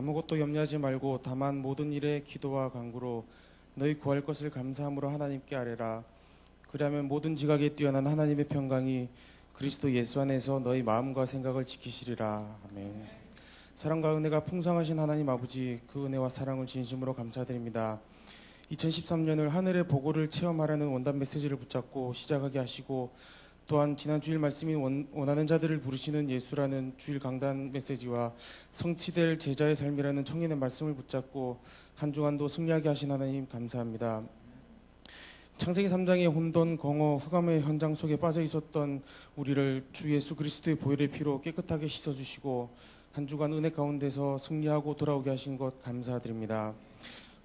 아무것도 염려하지 말고 다만 모든 일에 기도와 간구로 너희 구할 것을 감사함으로 하나님께 아뢰라. 그리하면 모든 지각에 뛰어난 하나님의 평강이 그리스도 예수 안에서 너희 마음과 생각을 지키시리라. 아멘. 사랑과 은혜가 풍성하신 하나님 아버지, 그 은혜와 사랑을 진심으로 감사드립니다. 2013년을 하늘의 보고를 체험하라는 원단 메시지를 붙잡고 시작하게 하시고, 또한 지난 주일 말씀이 원하는 자들을 부르시는 예수라는 주일 강단 메시지와 성취될 제자의 삶이라는 청년의 말씀을 붙잡고 한 주간도 승리하게 하신 하나님 감사합니다. 창세기 3장의 혼돈, 공허, 흑암의 현장 속에 빠져 있었던 우리를 주 예수 그리스도의 보혈의 피로 깨끗하게 씻어주시고 한 주간 은혜 가운데서 승리하고 돌아오게 하신 것 감사드립니다.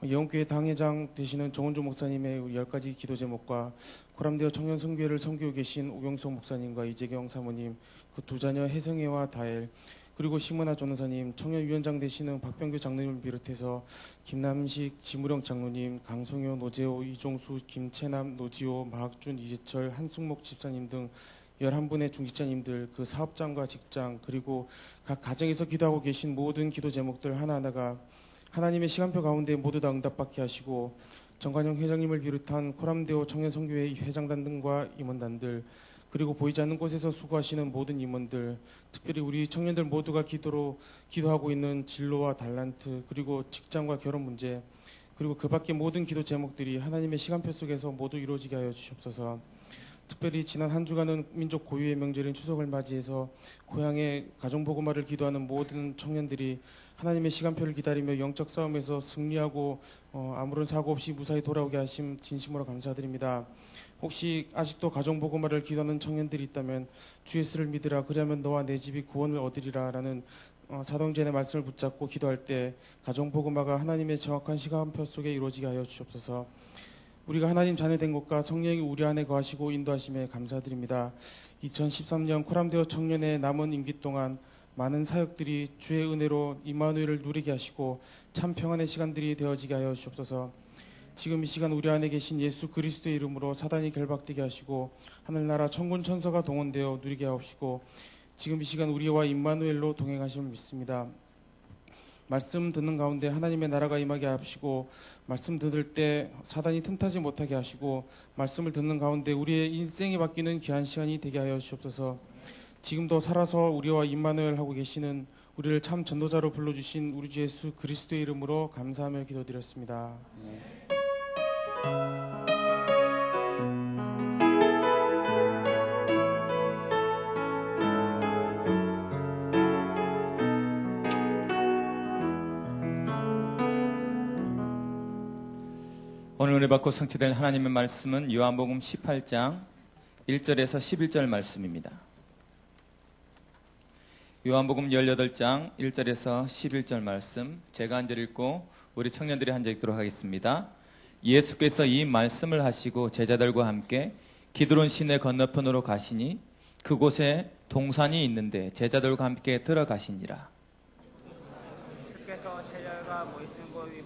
예원교회 당회장 되시는 정원조 목사님의 10가지 기도 제목과 코람데오 청년선교회를 섬기고 계신 오경석 목사님과 이재경 사모님, 그 두 자녀 혜성애와 다엘, 그리고 심은하 전도사님, 청년위원장 되시는 박병규 장로님을 비롯해서 김남식, 지무령 장로님, 강성효, 노재호, 이종수, 김채남, 노지호, 마학준, 이재철, 한승목 집사님 등 11분의 중직자님들, 그 사업장과 직장, 그리고 각 가정에서 기도하고 계신 모든 기도 제목들 하나하나가 하나님의 시간표 가운데 모두 다 응답받게 하시고, 정관영 회장님을 비롯한 코람데오 청년선교회 회장단 등과 임원단들, 그리고 보이지 않는 곳에서 수고하시는 모든 임원들, 특별히 우리 청년들 모두가 기도하고 있는 진로와 달란트, 그리고 직장과 결혼 문제, 그리고 그 밖의 모든 기도 제목들이 하나님의 시간표 속에서 모두 이루어지게 하여 주시옵소서. 특별히 지난 한 주간은 민족 고유의 명절인 추석을 맞이해서 고향의 가정복음화를 기도하는 모든 청년들이 하나님의 시간표를 기다리며 영적 싸움에서 승리하고 아무런 사고 없이 무사히 돌아오게 하심 진심으로 감사드립니다. 혹시 아직도 가정복음화를 기도하는 청년들이 있다면 주 예수를 믿으라, 그리하면 너와 내 집이 구원을 얻으리라 라는 사도행전의 말씀을 붙잡고 기도할 때 가정복음화가 하나님의 정확한 시간표 속에 이루어지게 하여 주옵소서. 우리가 하나님 자녀 된 것과 성령이 우리 안에 거하시고 인도하심에 감사드립니다. 2013년 코람데오 청년의 남은 임기 동안 많은 사역들이 주의 은혜로 임마누엘을 누리게 하시고 참 평안의 시간들이 되어지게 하여 주옵소서. 지금 이 시간 우리 안에 계신 예수 그리스도의 이름으로 사단이 결박되게 하시고 하늘나라 천군 천사가 동원되어 누리게 하옵시고, 지금 이 시간 우리와 임마누엘로 동행하심을 믿습니다. 말씀 듣는 가운데 하나님의 나라가 임하게 하시고, 말씀 들을 때 사단이 틈타지 못하게 하시고, 말씀을 듣는 가운데 우리의 인생이 바뀌는 귀한 시간이 되게 하여 주옵소서. 지금도 살아서 우리와 임마누엘 하고 계시는 우리를 참 전도자로 불러주신 우리 주 예수 그리스도의 이름으로 감사하며 기도드렸습니다. 오늘 은혜 받고 성취된 하나님의 말씀은 요한복음 18장 1절에서 11절 말씀입니다. 요한복음 18장 1절에서 11절 말씀, 제가 한 절 읽고 우리 청년들이 한 절 읽도록 하겠습니다. 예수께서 이 말씀을 하시고 제자들과 함께 기드론 시내 건너편으로 가시니 그곳에 동산이 있는데 제자들과 함께 들어가시니라. 주께서 제자가 모이시는 곳이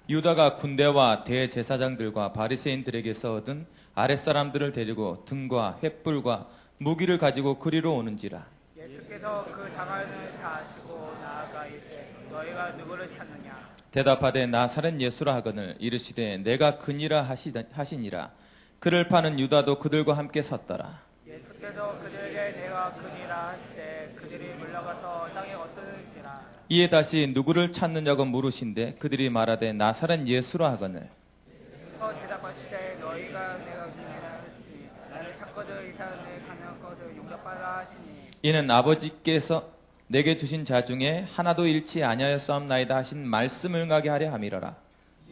유다가 군대와 대제사장들과 바리새인들에게서 얻은 아랫사람들을 데리고 등과 횃불과 무기를 가지고 그리로 오는지라. 예수께서 그 당하는 다 아시고 나아가 이르시되 너희가 누구를 찾느냐. 대답하되 나사렛 예수라 하거늘 이르시되 내가 그니라 하시니라. 그를 파는 유다도 그들과 함께 섰더라. 예수께서 그들에게 내가 그니라 하시되 그들이 물러가서 땅에 엎드릴지라. 이에 다시 누구를 찾느냐고 물으신데 그들이 말하되 나사렛 예수라 하거늘. 예수께서 대답하시되 너희가 내가 그니라 하시니 나를 찾거든 이 사람들이 가는 것을 용납하라 하시니. 이는 아버지께서 내게 주신 자 중에 하나도 잃지 아니하였사옵나이다 하신 말씀을 응하게 하려 함이로라.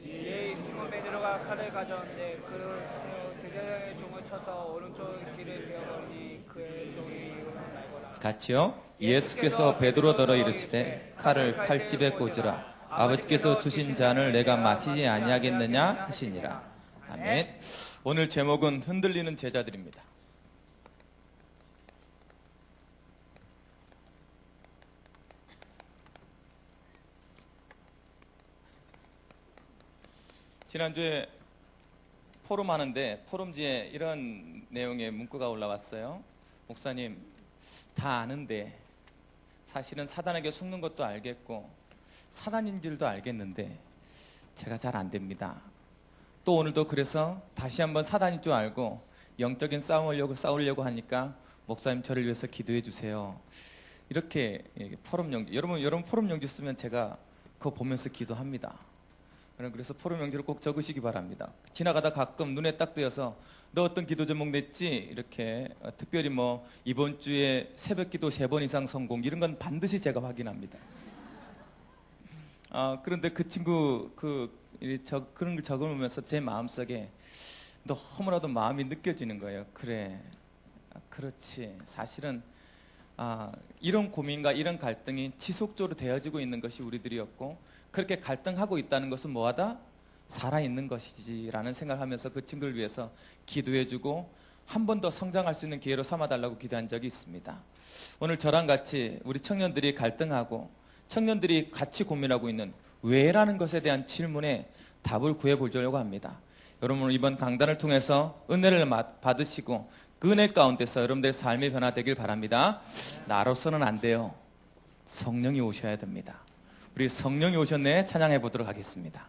이에 시몬 베드로가 칼을 가져온데 그 제자의 종을 쳐서 오른쪽 귀를 베어버리니 그의 종이 말거라. 같이요. 예수께서 베드로더러 이르시되 칼을 칼집에 꽂으라. 아버지께서 주신 잔을 내가 마시지 아니하겠느냐 하시니라. 아멘. 오늘 제목은 흔들리는 제자들입니다. 지난주에 포럼 하는데 포럼지에 이런 내용의 문구가 올라왔어요. 목사님, 다 아는데 사실은 사단에게 속는 것도 알겠고 사단인 줄도 알겠는데 제가 잘 안 됩니다. 또 오늘도 그래서 다시 한번 사단인 줄 알고 영적인 싸우려고 하니까 목사님 저를 위해서 기도해 주세요. 이렇게 포럼 용지, 여러분 포럼 용지 쓰면 제가 그거 보면서 기도합니다. 그래서 포럼 용지를 꼭 적으시기 바랍니다. 지나가다 가끔 눈에 딱 띄어서 너 어떤 기도 제목 냈지? 이렇게 특별히 뭐 이번 주에 새벽 기도 3번 이상 성공 이런 건 반드시 제가 확인합니다. 그런데 그 친구 그런 걸 적으면서 제 마음속에 너무나도 마음이 느껴지는 거예요. 그래, 그렇지. 사실은 이런 고민과 이런 갈등이 지속적으로 되어지고 있는 것이 우리들이었고 그렇게 갈등하고 있다는 것은 뭐하다? 살아있는 것이지라는 생각하면서 그 친구를 위해서 기도해주고 한 번 더 성장할 수 있는 기회로 삼아달라고 기도한 적이 있습니다. 오늘 저랑 같이 우리 청년들이 갈등하고 청년들이 같이 고민하고 있는 왜라는 것에 대한 질문에 답을 구해보려고 합니다. 여러분 이번 강단을 통해서 은혜를 받으시고 그 은혜 가운데서 여러분들의 삶이 변화되길 바랍니다. 나로서는 안 돼요. 성령이 오셔야 됩니다. 우리 성령이 오셨네 찬양해 보도록 하겠습니다.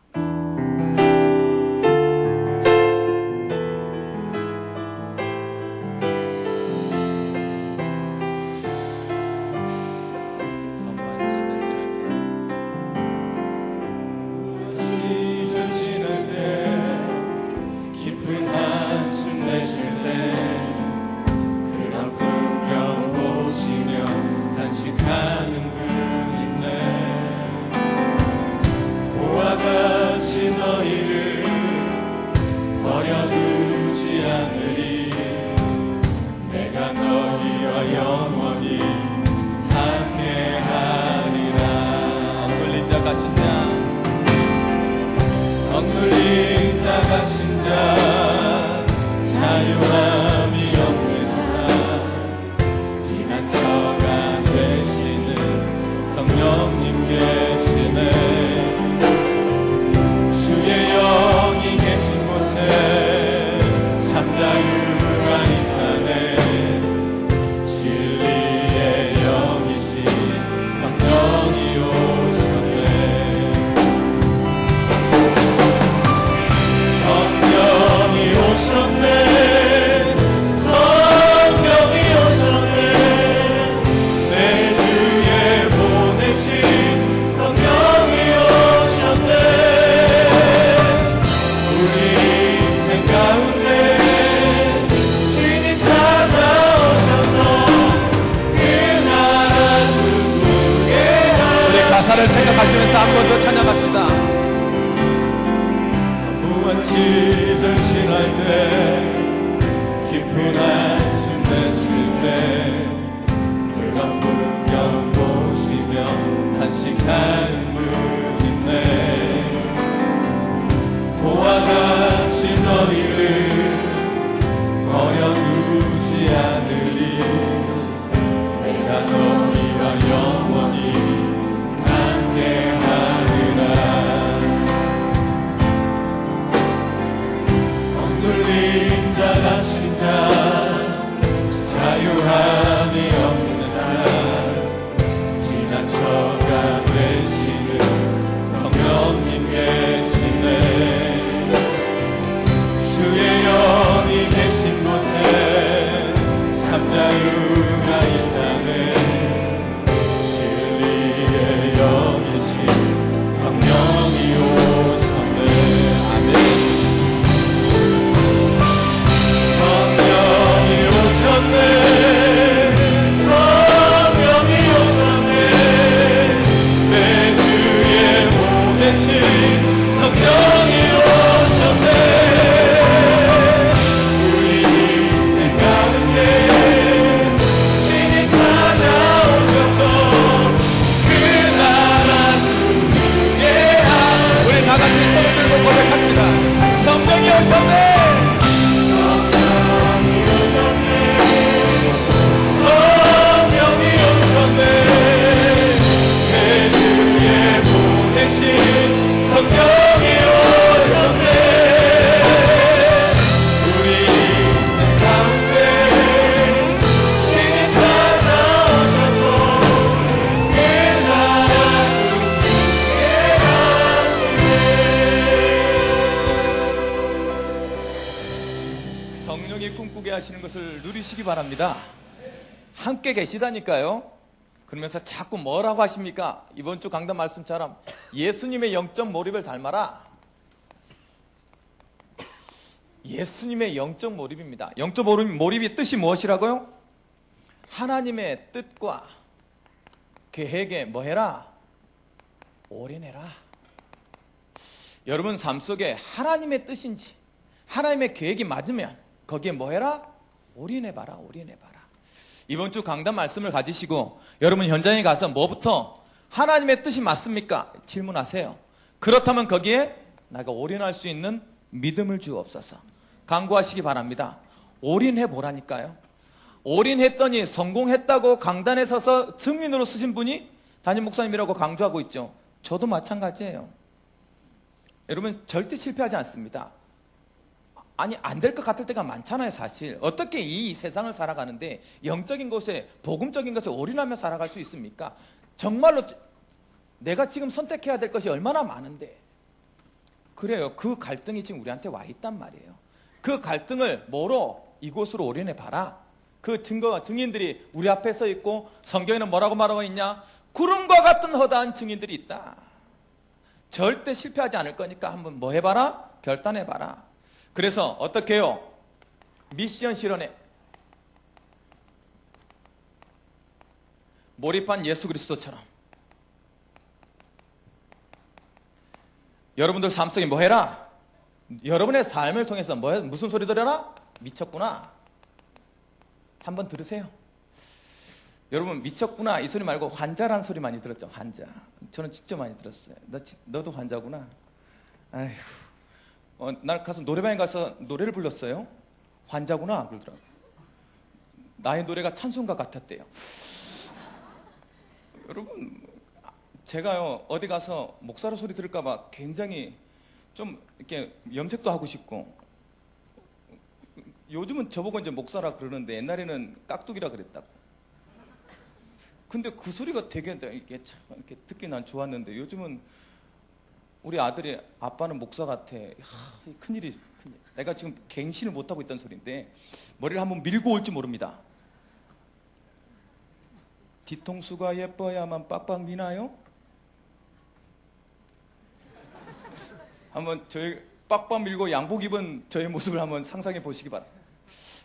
가사를 생각하시면서 한 번 더 찬양합시다. 무한 시절 지날 때 깊은 한숨 내쉴 때 그런 풍경 보시며 한식하는 분 있네. 보와 같이 너희를 버려두지 않으리. 내가 너희와 영원히 억눌린 자 갇힌 자 자유함이 없는 자 것을 누리시기 바랍니다. 함께 계시다니까요. 그러면서 자꾸 뭐라고 하십니까? 이번 주 강단 말씀처럼 예수님의 영적 몰입을 닮아라. 예수님의 영적 몰입입니다. 영적 몰입의 뜻이 무엇이라고요? 하나님의 뜻과 계획에 뭐 해라? 올인해라. 여러분 삶 속에 하나님의 뜻인지 하나님의 계획이 맞으면 거기에 뭐 해라? 올인해봐라. 올인해봐라. 이번 주 강단 말씀을 가지시고 여러분 현장에 가서 뭐부터 하나님의 뜻이 맞습니까? 질문하세요. 그렇다면 거기에 내가 올인할 수 있는 믿음을 주옵소서. 강구하시기 바랍니다. 올인해보라니까요. 올인했더니 성공했다고 강단에 서서 증인으로 쓰신 분이 담임 목사님이라고 강조하고 있죠. 저도 마찬가지예요. 여러분 절대 실패하지 않습니다. 아니 안 될 것 같을 때가 많잖아요. 사실 어떻게 이 세상을 살아가는데 영적인 것에 복음적인 것에 올인하며 살아갈 수 있습니까? 정말로 내가 지금 선택해야 될 것이 얼마나 많은데. 그래요. 그 갈등이 지금 우리한테 와 있단 말이에요. 그 갈등을 뭐로? 이곳으로 올인해 봐라. 그 증거와 증인들이 우리 앞에 서 있고 성경에는 뭐라고 말하고 있냐? 구름과 같은 허다한 증인들이 있다. 절대 실패하지 않을 거니까 한번 뭐 해봐라? 결단해봐라. 그래서 어떻게 해요? 미션 실현에 몰입한 예수 그리스도처럼 여러분들 삶 속에 뭐 해라? 여러분의 삶을 통해서 무슨 소리 들어라? 미쳤구나. 한번 들으세요. 여러분 미쳤구나 이 소리 말고 환자라는 소리 많이 들었죠. 환자. 저는 진짜 많이 들었어요. 너도 환자구나. 아휴. 날 가서 노래방에 가서 노래를 불렀어요. 환자구나 그러더라고. 나의 노래가 찬송가 같았대요. 여러분 제가요 어디 가서 목사로 소리 들을까봐 굉장히 좀 이렇게 염색도 하고 싶고, 요즘은 저보고 이제 목사라 그러는데 옛날에는 깍두기라 그랬다고. 근데 그 소리가 되게 이렇게 참 이렇게 듣기 난 좋았는데 요즘은 우리 아들이 아빠는 목사 같아. 큰일이. 내가 지금 갱신을 못하고 있다는 소리인데 머리를 한번 밀고 올지 모릅니다. 뒤통수가 예뻐야만 빡빡 미나요? 한번 저희 빡빡 밀고 양복 입은 저의 모습을 한번 상상해 보시기 바랍니다.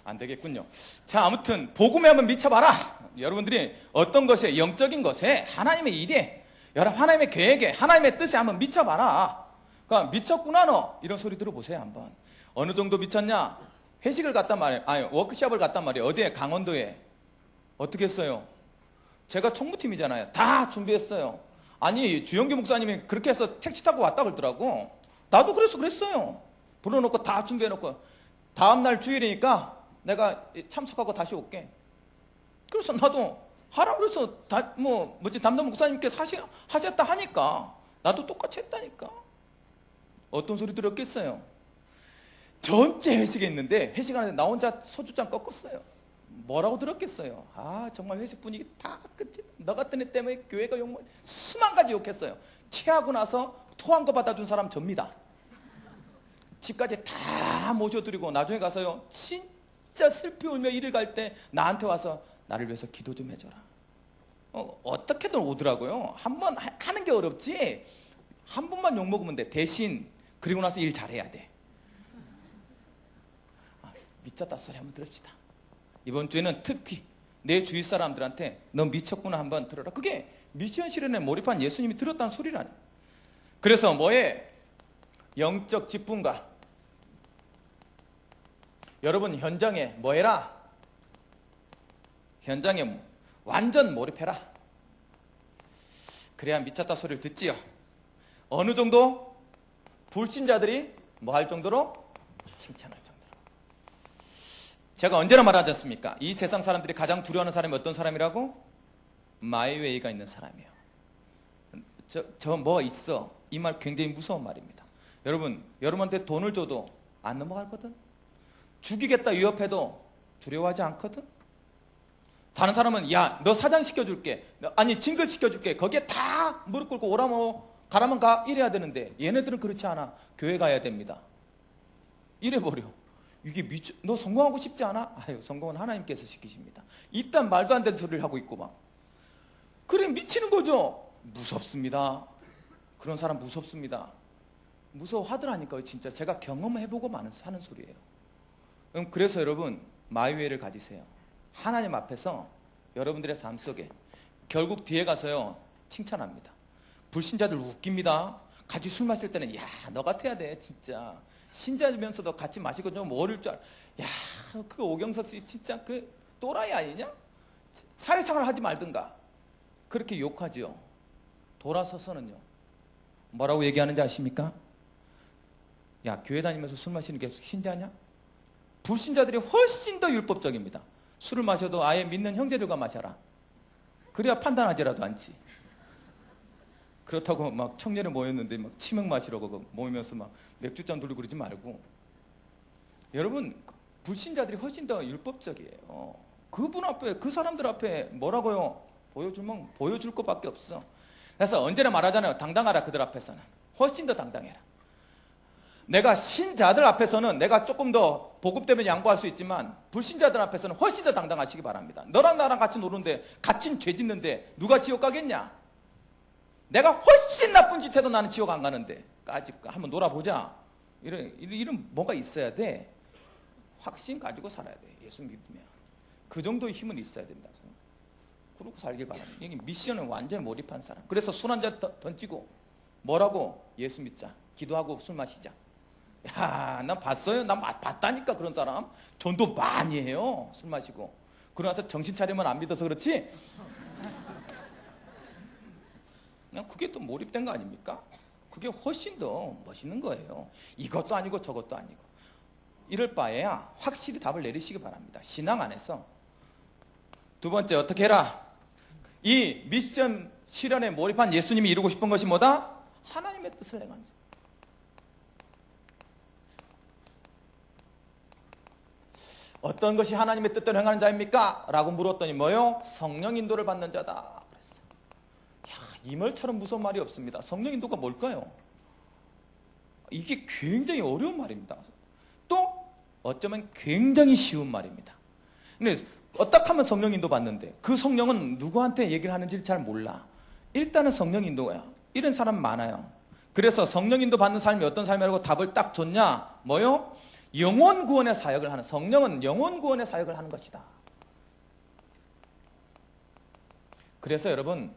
안 되겠군요. 자, 아무튼 복음에 한번 미쳐봐라. 여러분들이 어떤 것에, 영적인 것에, 하나님의 일에, 하나님의 계획에, 하나님의 뜻에 한번 미쳐봐라. 그러니까 미쳤구나 너. 이런 소리 들어보세요 한번. 어느 정도 미쳤냐? 회식을 갔단 말이에요. 아니, 워크숍을 갔단 말이에요. 어디에? 강원도에. 어떻게 했어요? 제가 총무팀이잖아요. 다 준비했어요. 아니, 주영기 목사님이 그렇게 해서 택시 타고 왔다 그러더라고. 나도 그랬어요. 불러놓고 다 준비해놓고 다음날 주일이니까 내가 참석하고 다시 올게. 그래서 나도 하라고 그래서 담당 목사님께서 하셨다 하니까 나도 똑같이 했다니까. 어떤 소리 들었겠어요? 전체 회식에 있는데 회식하는데 나 혼자 소주잔 꺾었어요. 뭐라고 들었겠어요? 아, 정말 회식 분위기 다 끝이. 너 같은 애 때문에 교회가 수만 가지 욕했어요. 취하고 나서 토한 거 받아준 사람 접니다. 집까지 다 모셔드리고 나중에 가서요 진짜 슬피 울며 일을 갈 때 나한테 와서 나를 위해서 기도 좀 해줘라. 어떻게든 오더라고요. 한 번 하는 게 어렵지. 한 번만 욕먹으면 돼. 대신 그리고 나서 일 잘해야 돼. 미쳤다 소리 한번 들읍시다. 이번 주에는 특히 내 주위 사람들한테 너 미쳤구나 한번 들어라. 그게 미션 실현에 몰입한 예수님이 들었다는 소리라니. 그래서 뭐에? 영적 직분가. 여러분 현장에 뭐 해라? 현장에 완전 몰입해라. 그래야 미쳤다 소리를 듣지요. 어느 정도? 불신자들이 뭐 할 정도로? 칭찬할 정도로. 제가 언제나 말하지 않습니까? 이 세상 사람들이 가장 두려워하는 사람이 어떤 사람이라고? 마이웨이가 있는 사람이에요. 저 뭐 있어. 이 말 굉장히 무서운 말입니다. 여러분한테 돈을 줘도 안 넘어가거든. 죽이겠다 위협해도 두려워하지 않거든. 다른 사람은 야, 너 사장 시켜줄게. 아니 징글 시켜줄게. 거기에 다 무릎 꿇고 오라면 가라면 가 이래야 되는데 얘네들은 그렇지 않아. 교회 가야 됩니다. 이래버려. 이게 너 성공하고 싶지 않아? 아유, 성공은 하나님께서 시키십니다. 이딴 말도 안 되는 소리를 하고 있고 막. 그래, 미치는 거죠. 무섭습니다. 그런 사람 무섭습니다. 무서워하더라니까요. 진짜 제가 경험해보고 하는 소리예요. 그래서 여러분, 마이웨이를 가지세요. 하나님 앞에서 여러분들의 삶 속에 결국 뒤에 가서요, 칭찬합니다. 불신자들 웃깁니다. 같이 술 마실 때는 야, 너 같아야 돼 진짜. 신자면서도 같이 마시고 좀 어릴 줄 알아. 야, 그 오경석 씨 진짜 그 또라이 아니냐? 사회생활 하지 말든가. 그렇게 욕하죠. 돌아서서는요, 뭐라고 얘기하는지 아십니까? 야, 교회 다니면서 술 마시는 게 신자냐? 불신자들이 훨씬 더 율법적입니다. 술을 마셔도 아예 믿는 형제들과 마셔라. 그래야 판단하지라도 않지. 그렇다고 막 청년에 모였는데 막 치맥 마시려고 모이면서 막 맥주잔 돌리고 그러지 말고. 여러분, 불신자들이 훨씬 더 율법적이에요. 그분 앞에, 그 사람들 앞에 뭐라고요? 보여주면 보여줄 것밖에 없어. 그래서 언제나 말하잖아요. 당당하라, 그들 앞에서는. 훨씬 더 당당해라. 내가 신자들 앞에서는 내가 조금 더 복음 때문에 양보할 수 있지만 불신자들 앞에서는 훨씬 더 당당하시기 바랍니다. 너랑 나랑 같이 노는데, 같이 죄 짓는데 누가 지옥 가겠냐? 내가 훨씬 나쁜 짓 해도 나는 지옥 안 가는데 까짓 한번 놀아보자. 이런 뭐가 있어야 돼. 확신 가지고 살아야 돼. 예수 믿으면. 그 정도의 힘은 있어야 된다고. 그러고 살길 바랍니다. 여기 미션은 완전히 몰입한 사람. 그래서 술 한 잔 던지고 뭐라고? 예수 믿자. 기도하고 술 마시자. 야, 난 봤어요. 난 봤다니까. 그런 사람 전도 많이 해요. 술 마시고. 그러고 나서 정신 차리면 안 믿어서 그렇지. 그냥 그게 또 몰입된 거 아닙니까? 그게 훨씬 더 멋있는 거예요. 이것도 아니고 저것도 아니고. 이럴 바에야 확실히 답을 내리시기 바랍니다. 신앙 안에서. 두 번째, 어떻게 해라? 이 미션 실현에 몰입한 예수님이 이루고 싶은 것이 뭐다? 하나님의 뜻을 행하는 거죠. 어떤 것이 하나님의 뜻대로 행하는 자입니까? 라고 물었더니 뭐요? 성령 인도를 받는 자다. 그랬어요. 야, 이 말처럼 무서운 말이 없습니다. 성령 인도가 뭘까요? 이게 굉장히 어려운 말입니다. 또 어쩌면 굉장히 쉬운 말입니다. 근데 어떻게 하면 성령 인도 받는데 그 성령은 누구한테 얘기를 하는지 잘 몰라. 일단은 성령 인도야. 이런 사람 많아요. 그래서 성령 인도 받는 삶이 어떤 삶이라고 답을 딱 줬냐? 뭐요? 영혼 구원의 사역을 하는, 성령은 영혼 구원의 사역을 하는 것이다. 그래서 여러분,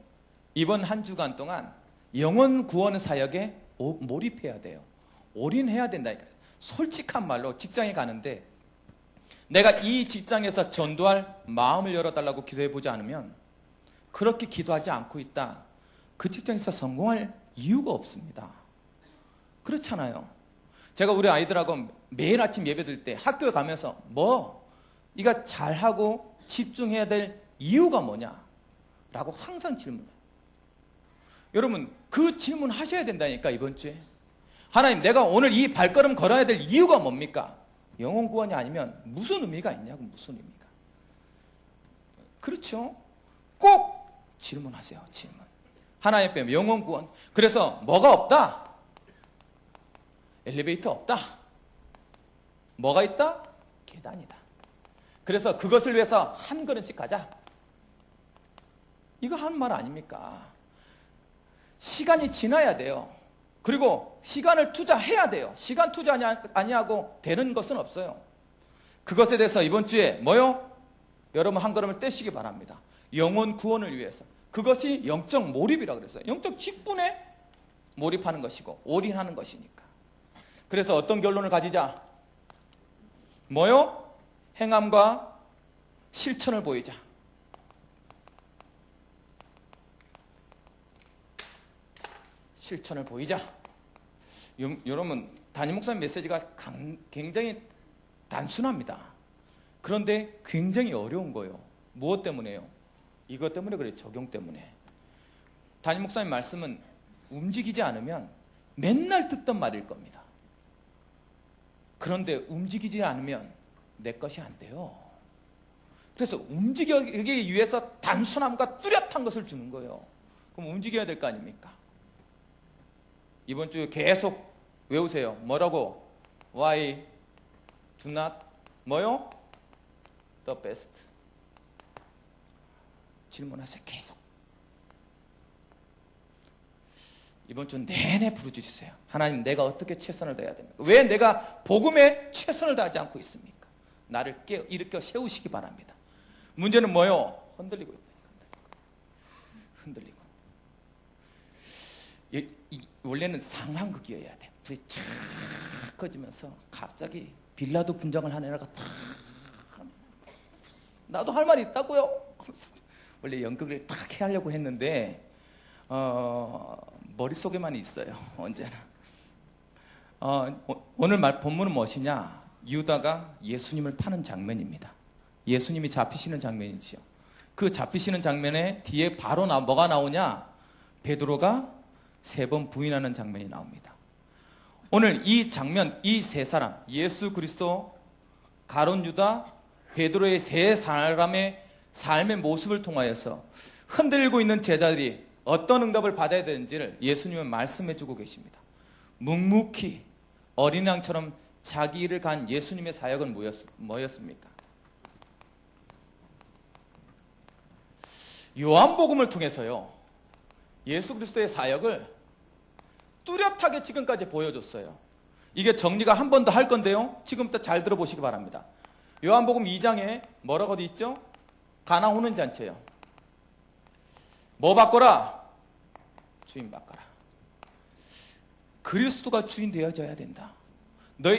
이번 한 주간 동안 영혼 구원 사역에 몰입해야 돼요. 올인해야 된다니까요. 솔직한 말로 직장에 가는데 내가 이 직장에서 전도할 마음을 열어달라고 기도해보지 않으면, 그렇게 기도하지 않고 있다, 그 직장에서 성공할 이유가 없습니다. 그렇잖아요. 제가 우리 아이들하고 매일 아침 예배 드릴 때 학교에 가면서 이가 잘하고 집중해야 될 이유가 뭐냐? 라고 항상 질문해요. 여러분, 그 질문 하셔야 된다니까, 이번 주에. 하나님, 내가 오늘 이 발걸음 걸어야 될 이유가 뭡니까? 영혼 구원이 아니면 무슨 의미가 있냐고, 무슨 의미가. 그렇죠? 꼭 질문하세요, 질문. 하나님 빼면 영혼 구원. 그래서 뭐가 없다? 엘리베이터 없다. 뭐가 있다? 계단이다. 그래서 그것을 위해서 한 걸음씩 가자. 이거 하는 말 아닙니까? 시간이 지나야 돼요. 그리고 시간을 투자해야 돼요. 시간 투자 아니하고 되는 것은 없어요. 그것에 대해서 이번 주에 여러분 한 걸음을 떼시기 바랍니다. 영혼 구원을 위해서. 그것이 영적 몰입이라고 그랬어요. 영적 직분에 몰입하는 것이고 올인하는 것이니까. 그래서 어떤 결론을 가지자? 행함과 실천을 보이자. 실천을 보이자. 여러분, 담임 목사님 메시지가 굉장히 단순합니다. 그런데 굉장히 어려운 거예요. 무엇 때문에요? 이것 때문에 그래요. 적용 때문에. 담임 목사님 말씀은 움직이지 않으면 맨날 듣던 말일 겁니다. 그런데 움직이지 않으면 내 것이 안 돼요. 그래서 움직이기 위해서 단순함과 뚜렷한 것을 주는 거예요. 그럼 움직여야 될 거 아닙니까? 이번 주에 계속 외우세요. 뭐라고? Why Do not 뭐요? The best. 질문하세요. 계속. 이번 주 내내 부르짖으세요. 하나님, 내가 어떻게 최선을 다해야 됩니까? 왜 내가 복음에 최선을 다하지 않고 있습니까? 나를 일으켜 세우시기 바랍니다. 문제는 뭐요? 흔들리고 있다. 흔들리고. 원래는 상황극이어야 돼. 불이 쫙 꺼지면서 갑자기 빌라도 분장을 한 애가 탁, 나도 할 말이 있다고요? 원래 연극을 딱 해야 하려고 했는데 머릿속에만 있어요. 언제나. 오늘 본문은 무엇이냐? 유다가 예수님을 파는 장면입니다. 예수님이 잡히시는 장면이지요. 그 잡히시는 장면에 뒤에 바로 뭐가 나오냐? 베드로가 3번 부인하는 장면이 나옵니다. 오늘 이 장면, 이 세 사람, 예수 그리스도, 가룟 유다, 베드로의 세 사람의 삶의 모습을 통하여서 흔들리고 있는 제자들이 어떤 응답을 받아야 되는지를 예수님은 말씀해 주고 계십니다. 묵묵히 어린 양처럼 자기 일을 간 예수님의 사역은 뭐였습니까? 요한복음을 통해서요, 예수 그리스도의 사역을 뚜렷하게 지금까지 보여줬어요. 이게 정리가 한 번 더 할 건데요, 지금부터 잘 들어보시기 바랍니다. 요한복음 2장에 뭐라고 돼 있죠? 가나 혼인 잔치예요. 뭐 바꿔라? 주인 바꿔라. 그리스도가 주인 되어져야 된다.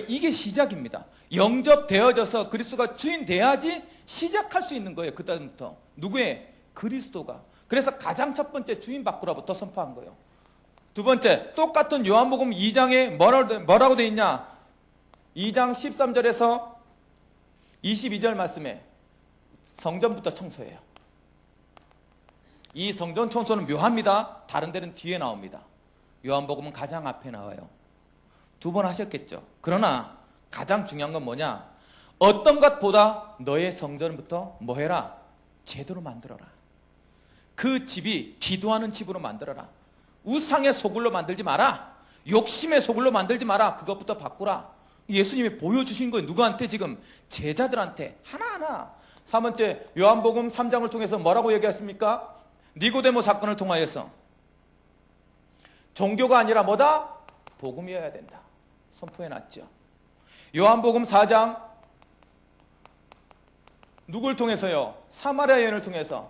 이게 시작입니다. 영접되어져서 그리스도가 주인 돼야지 시작할 수 있는 거예요. 그다음부터. 누구의? 그리스도가. 그래서 가장 첫 번째 주인 바꾸라부터 선포한 거예요. 두 번째, 똑같은 요한복음 2장에 뭐라고 돼 있냐? 2장 13절에서 22절 말씀에 성전부터 청소해요. 이 성전 청소는 묘합니다. 다른 데는 뒤에 나옵니다. 요한복음은 가장 앞에 나와요. 2번 하셨겠죠. 그러나 가장 중요한 건 뭐냐? 어떤 것보다 너의 성전부터 뭐 해라? 제대로 만들어라. 그 집이 기도하는 집으로 만들어라. 우상의 소굴로 만들지 마라. 욕심의 소굴로 만들지 마라. 그것부터 바꾸라. 예수님이 보여주신 거예요. 누구한테? 지금 제자들한테 하나하나. 3번째, 요한복음 3장을 통해서 뭐라고 얘기했습니까? 니고데모 사건을 통하여서 종교가 아니라 뭐다? 복음이어야 된다. 선포해놨죠. 요한복음 4장 누굴 통해서요? 사마리아 여인을 통해서.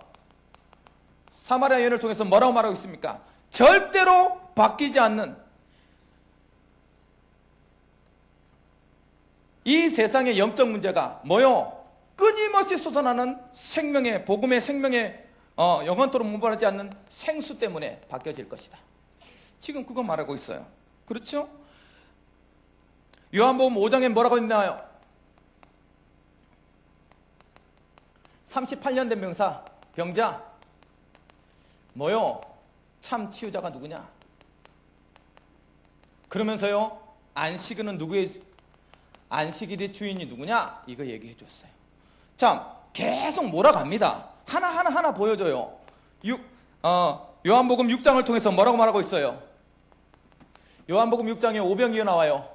사마리아 여인을 통해서 뭐라고 말하고 있습니까? 절대로 바뀌지 않는 이 세상의 영적 문제가 뭐요? 끊임없이 솟아나는 생명의, 복음의 생명의 영원토록 무발하지 않는 생수 때문에 바뀌어질 것이다. 지금 그거 말하고 있어요. 그렇죠? 요한복음 5장에 뭐라고 있나요? 38년 된 병사, 병자. 뭐요? 참 치유자가 누구냐? 그러면서요, 안식일은 누구의, 안식일의 주인이 누구냐? 이거 얘기해 줬어요. 참, 계속 몰아갑니다. 하나 보여줘요. 요한복음 6장을 통해서 뭐라고 말하고 있어요? 요한복음 6장에 오병이어 나와요.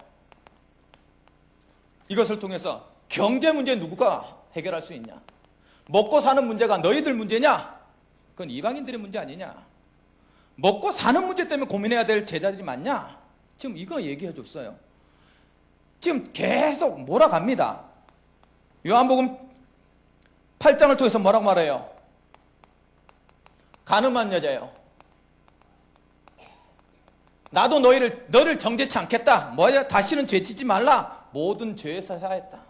이것을 통해서 경제 문제 누구가 해결할 수 있냐? 먹고 사는 문제가 너희들 문제냐? 그건 이방인들의 문제 아니냐? 먹고 사는 문제 때문에 고민해야 될 제자들이 많냐? 지금 이거 얘기해 줬어요. 지금 계속 몰아갑니다. 요한복음 8장을 통해서 뭐라고 말해요? 가늠한 여자예요. 나도 너를 정죄치 않겠다. 뭐야? 다시는 죄짓지 말라. 모든 죄에서 사했다.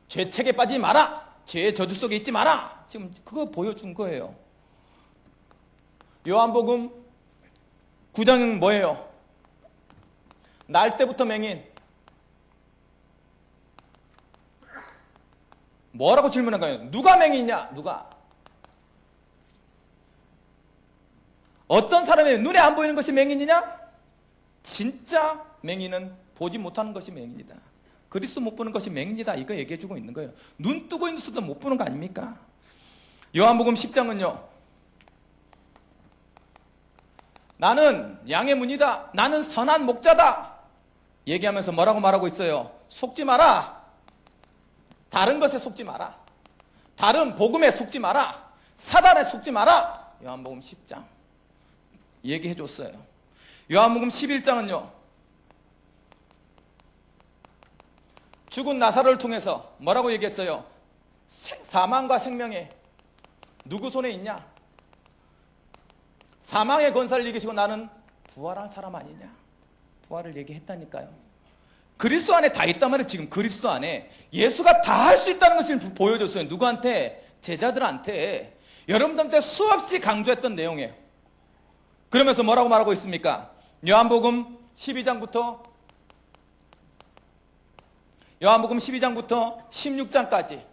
죄책에 빠지지 마라. 죄의 저주 속에 있지 마라. 지금 그거 보여준 거예요. 요한복음 9장은 뭐예요? 날 때부터 맹인. 뭐라고 질문한 거예요? 누가 맹인이냐? 누가? 어떤 사람이 눈에 안 보이는 것이 맹인이냐? 진짜 맹인은 보지 못하는 것이 맹인이다. 그리스도 못 보는 것이 맹인이다. 이거 얘기해주고 있는 거예요. 눈 뜨고 있는데도 못 보는 거 아닙니까? 요한복음 10장은요. 나는 양의 문이다. 나는 선한 목자다. 얘기하면서 뭐라고 말하고 있어요? 속지 마라. 다른 것에 속지 마라. 다른 복음에 속지 마라. 사단에 속지 마라. 요한복음 10장 얘기해 줬어요. 요한복음 11장은요. 죽은 나사로를 통해서 뭐라고 얘기했어요? 사망과 생명이 누구 손에 있냐? 사망의 권세를 이기시고 나는 부활한 사람 아니냐? 부활을 얘기했다니까요. 그리스도 안에 다 있단 말이에요. 지금 그리스도 안에 예수가 다 할 수 있다는 것을 보여줬어요. 누구한테? 제자들한테. 여러분들한테 수없이 강조했던 내용이에요. 그러면서 뭐라고 말하고 있습니까? 요한복음 12장부터 16장까지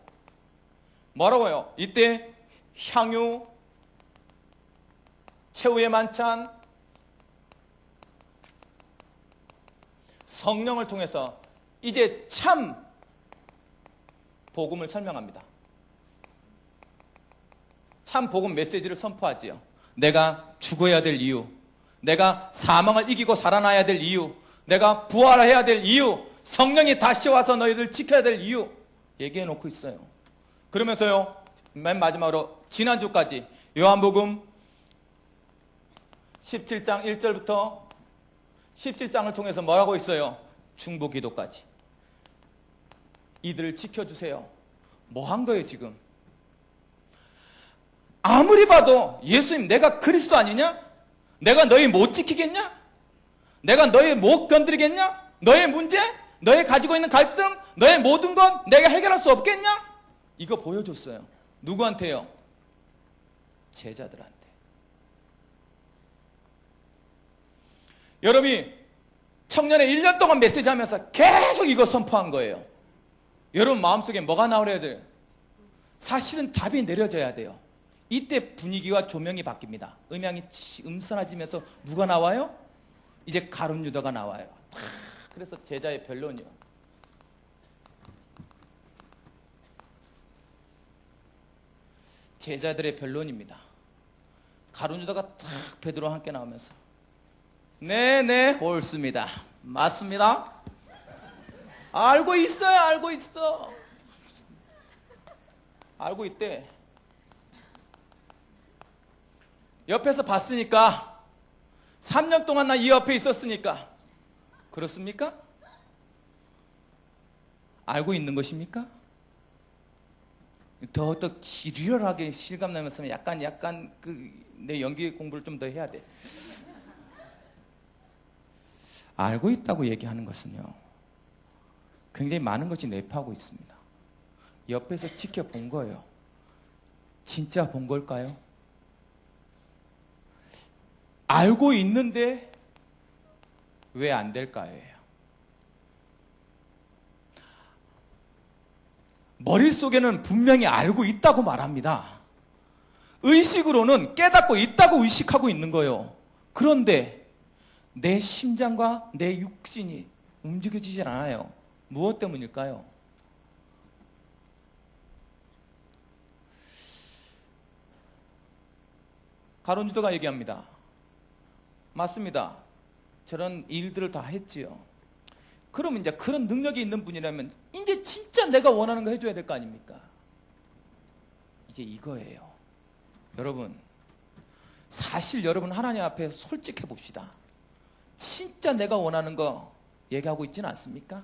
뭐라고요? 이때 향유, 최후의 만찬, 성령을 통해서 이제 참 복음을 설명합니다. 참 복음 메시지를 선포하지요. 내가 죽어야 될 이유, 내가 사망을 이기고 살아나야 될 이유, 내가 부활해야 될 이유, 성령이 다시 와서 너희를 지켜야 될 이유 얘기해 놓고 있어요. 그러면서요, 맨 마지막으로 지난주까지 요한복음 17장 1절부터 17장을 통해서 뭐라고 있어요? 중보 기도까지. 이들을 지켜주세요. 뭐 한 거예요 지금? 아무리 봐도 예수님 내가 그리스도 아니냐? 내가 너희 못 지키겠냐? 내가 너희 못 건드리겠냐? 너의 문제? 너의 가지고 있는 갈등? 너의 모든 건 내가 해결할 수 없겠냐? 이거 보여줬어요. 누구한테요? 제자들한테. 여러분이 청년에 1년 동안 메시지 하면서 계속 이거 선포한 거예요. 여러분 마음속에 뭐가 나오려야 돼요? 사실은 답이 내려져야 돼요. 이때 분위기와 조명이 바뀝니다. 음향이 음산해지면서 누가 나와요? 이제 가룟 유다가 나와요. 그래서 제자의 변론이요. 제자들의 변론입니다. 가룟 유다가 탁 베드로와 함께 나오면서 네네 옳습니다. 맞습니다. 알고 있어요. 알고 있어. 알고 있대. 옆에서 봤으니까 3년 동안 나 이 옆에 있었으니까 그렇습니까? 알고 있는 것입니까? 더 리얼하게 실감나면서 약간 내 연기 공부를 좀 더 해야 돼. 알고 있다고 얘기하는 것은요, 굉장히 많은 것이 내포하고 있습니다. 옆에서 지켜본 거예요. 진짜 본 걸까요? 알고 있는데 왜 안 될까요? 머릿속에는 분명히 알고 있다고 말합니다. 의식으로는 깨닫고 있다고 의식하고 있는 거예요. 그런데 내 심장과 내 육신이 움직여지지 않아요. 무엇 때문일까요? 가룟 유다가 얘기합니다. 맞습니다. 저런 일들을 다 했지요. 그럼 이제 그런 능력이 있는 분이라면 이제 진짜 내가 원하는 거 해줘야 될 거 아닙니까? 이제 이거예요. 여러분, 사실 여러분 하나님 앞에 솔직해 봅시다. 진짜 내가 원하는 거 얘기하고 있지는 않습니까?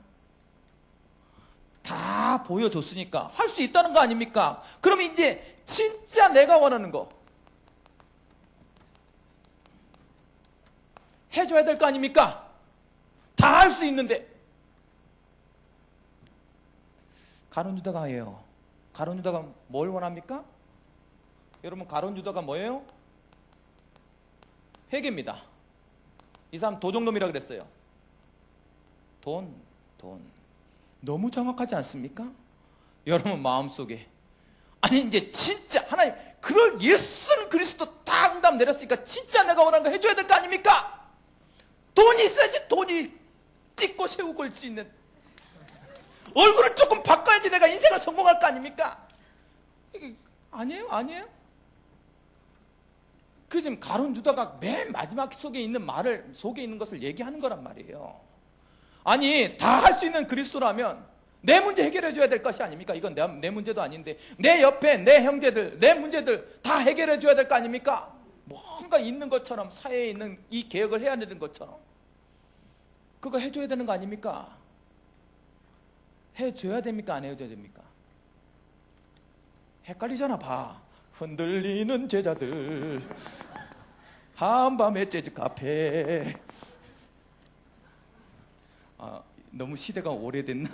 다 보여줬으니까 할 수 있다는 거 아닙니까? 그럼 이제 진짜 내가 원하는 거 해줘야 될 거 아닙니까? 다 할 수 있는데. 가룟 유다가 해요. 가룟 유다가 뭘 원합니까? 여러분, 가룟 유다가 뭐예요? 회개입니다. 이 사람 도적놈이라 그랬어요. 돈. 너무 정확하지 않습니까? 여러분 마음속에. 아니 이제 진짜 하나님 그럴 예수는 그리스도 다 응답 내렸으니까 진짜 내가 원하는 거 해줘야 될 거 아닙니까? 돈이 있어야지. 돈이 찍고 세우고 올 수 있는, 얼굴을 조금 바꿔야지 내가 인생을 성공할 거 아닙니까? 이게 아니에요? 그 지금 가룟 유다가 맨 마지막 속에 있는 것을 얘기하는 거란 말이에요. 아니 다 할 수 있는 그리스도라면 내 문제 해결해 줘야 될 것이 아닙니까? 이건 내 문제도 아닌데 내 옆에 내 형제들, 내 문제들 다 해결해 줘야 될 거 아닙니까? 뭔가 있는 것처럼, 사회에 있는 이 개혁을 해야 되는 것처럼 그거 해줘야 되는 거 아닙니까? 해줘야 됩니까? 안 해줘야 됩니까? 헷갈리잖아. 봐. 흔들리는 제자들, 한밤의 재즈 카페. 너무 시대가 오래됐나?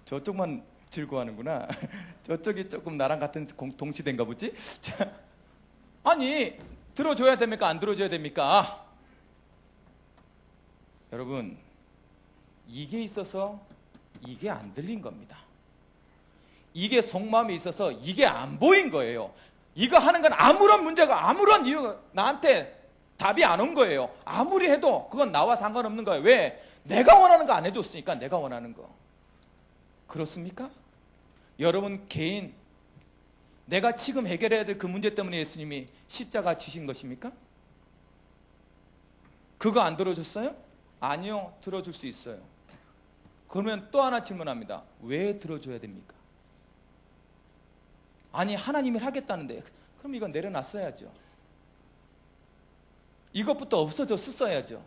저쪽만 즐거워하는구나. 저쪽이 조금 나랑 같은 동시대인가 보지? 자, 아니, 들어줘야 됩니까? 안 들어줘야 됩니까? 여러분, 이게 있어서 이게 안 들린 겁니다. 이게 속마음이 있어서 이게 안 보인 거예요. 이거 하는 건 아무런 문제가, 아무런 이유가 나한테 답이 안 온 거예요. 아무리 해도 그건 나와 상관없는 거예요. 왜? 내가 원하는 거 안 해줬으니까. 내가 원하는 거. 그렇습니까? 여러분 개인, 내가 지금 해결해야 될 그 문제 때문에 예수님이 십자가 지신 것입니까? 그거 안 들어줬어요? 아니요, 들어줄 수 있어요. 그러면 또 하나 질문합니다. 왜 들어줘야 됩니까? 아니, 하나님이 하겠다는데 그럼 이건 내려놨어야죠. 이것부터 없어졌어야죠.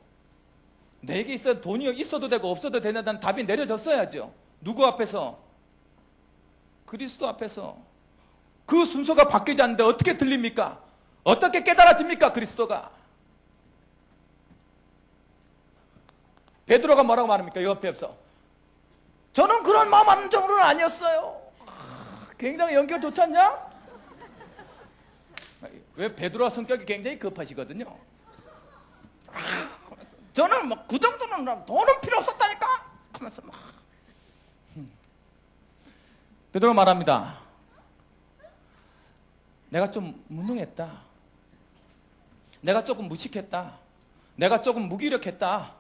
내게 돈이 있어도 되고 없어도 되냐는 답이 내려졌어야죠. 누구 앞에서? 그리스도 앞에서. 그 순서가 바뀌지 않는데 어떻게 들립니까? 어떻게 깨달아집니까? 그리스도가. 베드로가 뭐라고 말합니까? 옆에서 저는 그런 마음 한 정도는 아니었어요. 굉장히 연결 좋지 않냐? 왜? 베드로와 성격이 굉장히 급하시거든요. 저는 막 그 정도는 돈은 필요 없었다니까 하면서 막. 베드로가 말합니다. 내가 좀 무능했다. 내가 조금 무식했다. 내가 조금 무기력했다.